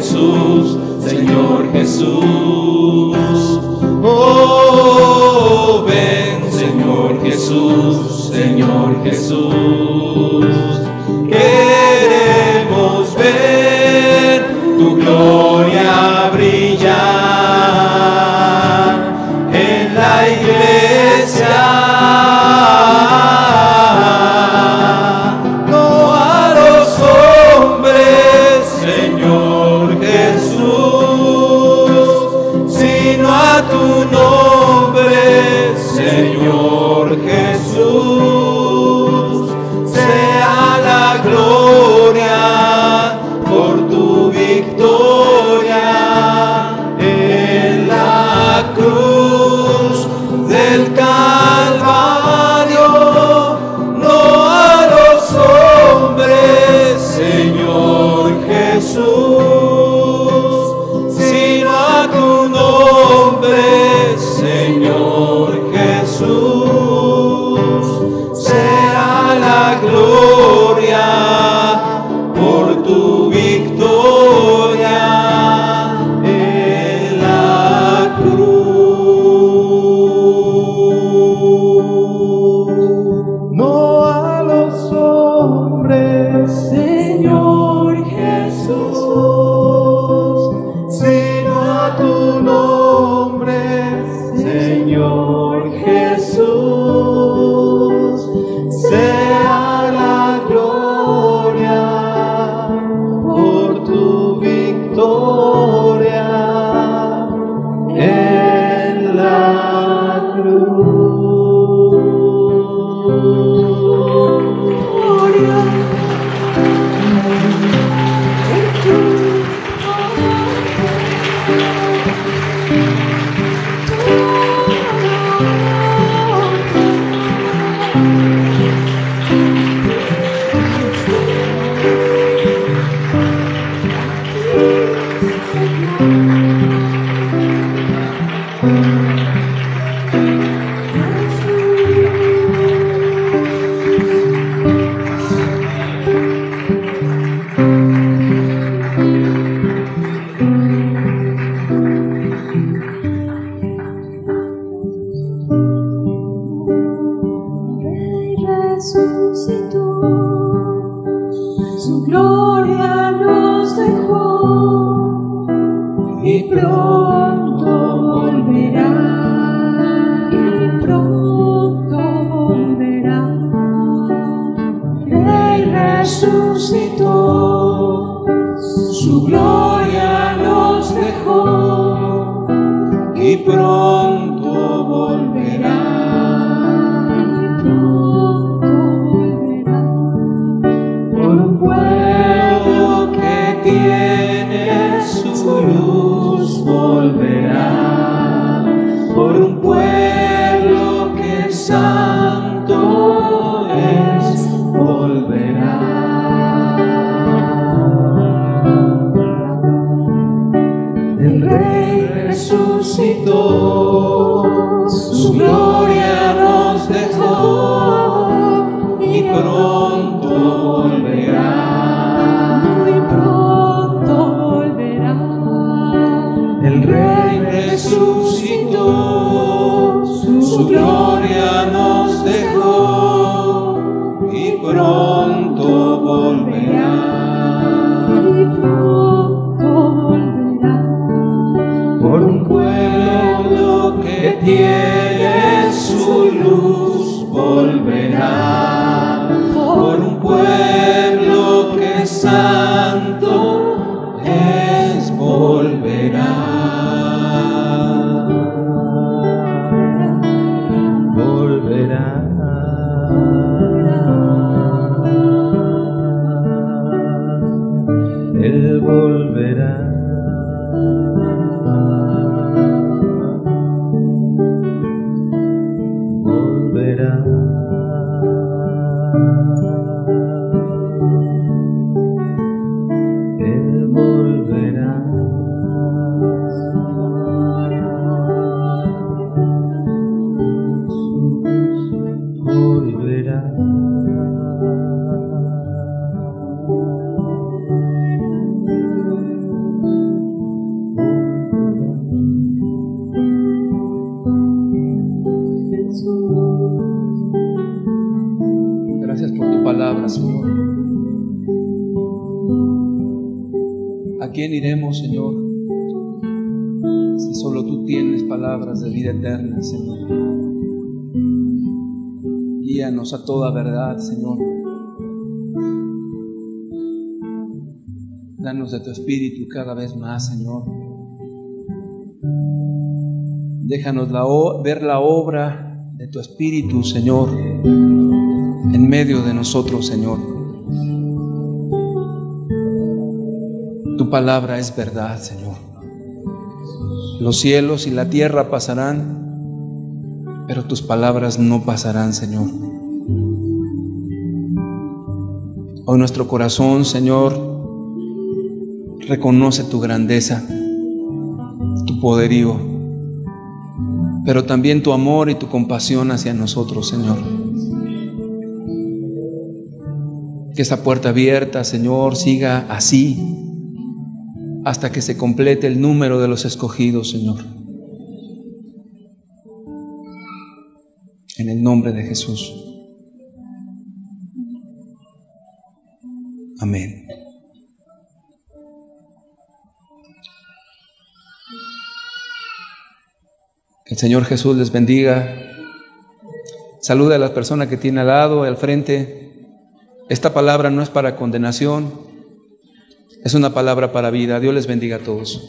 Jesús, Señor Jesús. Oh, ven, Señor Jesús, Señor Jesús. Queremos ver tu gloria brillar en la iglesia. No a los hombres, Señor Jesús, sino a tu nombre, Señor Jesús. Sea la gloria por tu victoria en la cruz del Calvario. No a los hombres, Señor Jesús, sino a tu nombre, Señor Jesús. Sea la gloria por tu victoria en la cruz. No a los hombres, Señor Jesús, sino a tu nombre, Señor Jesús. Sea la gloria por tu victoria en la cruz. Su gloria nos dejó y pronto volverá, y pronto volverá. Rey resucitó, su gloria nos dejó y pronto volverá. Tiene su luz, volverá por un pueblo que santo es, volverá. El Rey resucitó, su gloria nos dejó y pronto volverá. El Rey resucitó, su gloria nos dejó y pronto volverá. Y pronto volverá. Por un pueblo que tiene su luz, volverá. Por un pueblo que es santo es, volverá. Él volverá. Volverá. Él volverá. Volverá. palabra, Señor. ¿A quién iremos, Señor? Si solo tú tienes palabras de vida eterna, Señor. Guíanos a toda verdad, Señor. Danos de tu Espíritu cada vez más, Señor. Déjanos ver la obra de tu Espíritu, Señor, en medio de nosotros, Señor. Tu palabra es verdad, Señor. Los cielos y la tierra pasarán, pero tus palabras no pasarán, Señor. Hoy nuestro corazón, Señor, reconoce tu grandeza, tu poderío, pero también tu amor y tu compasión hacia nosotros, Señor. Que esa puerta abierta, Señor, siga así hasta que se complete el número de los escogidos, Señor. En el nombre de Jesús. Amén. Que el Señor Jesús les bendiga. Saluda a la persona que tiene al lado, al frente. Esta palabra no es para condenación, es una palabra para vida. Dios les bendiga a todos.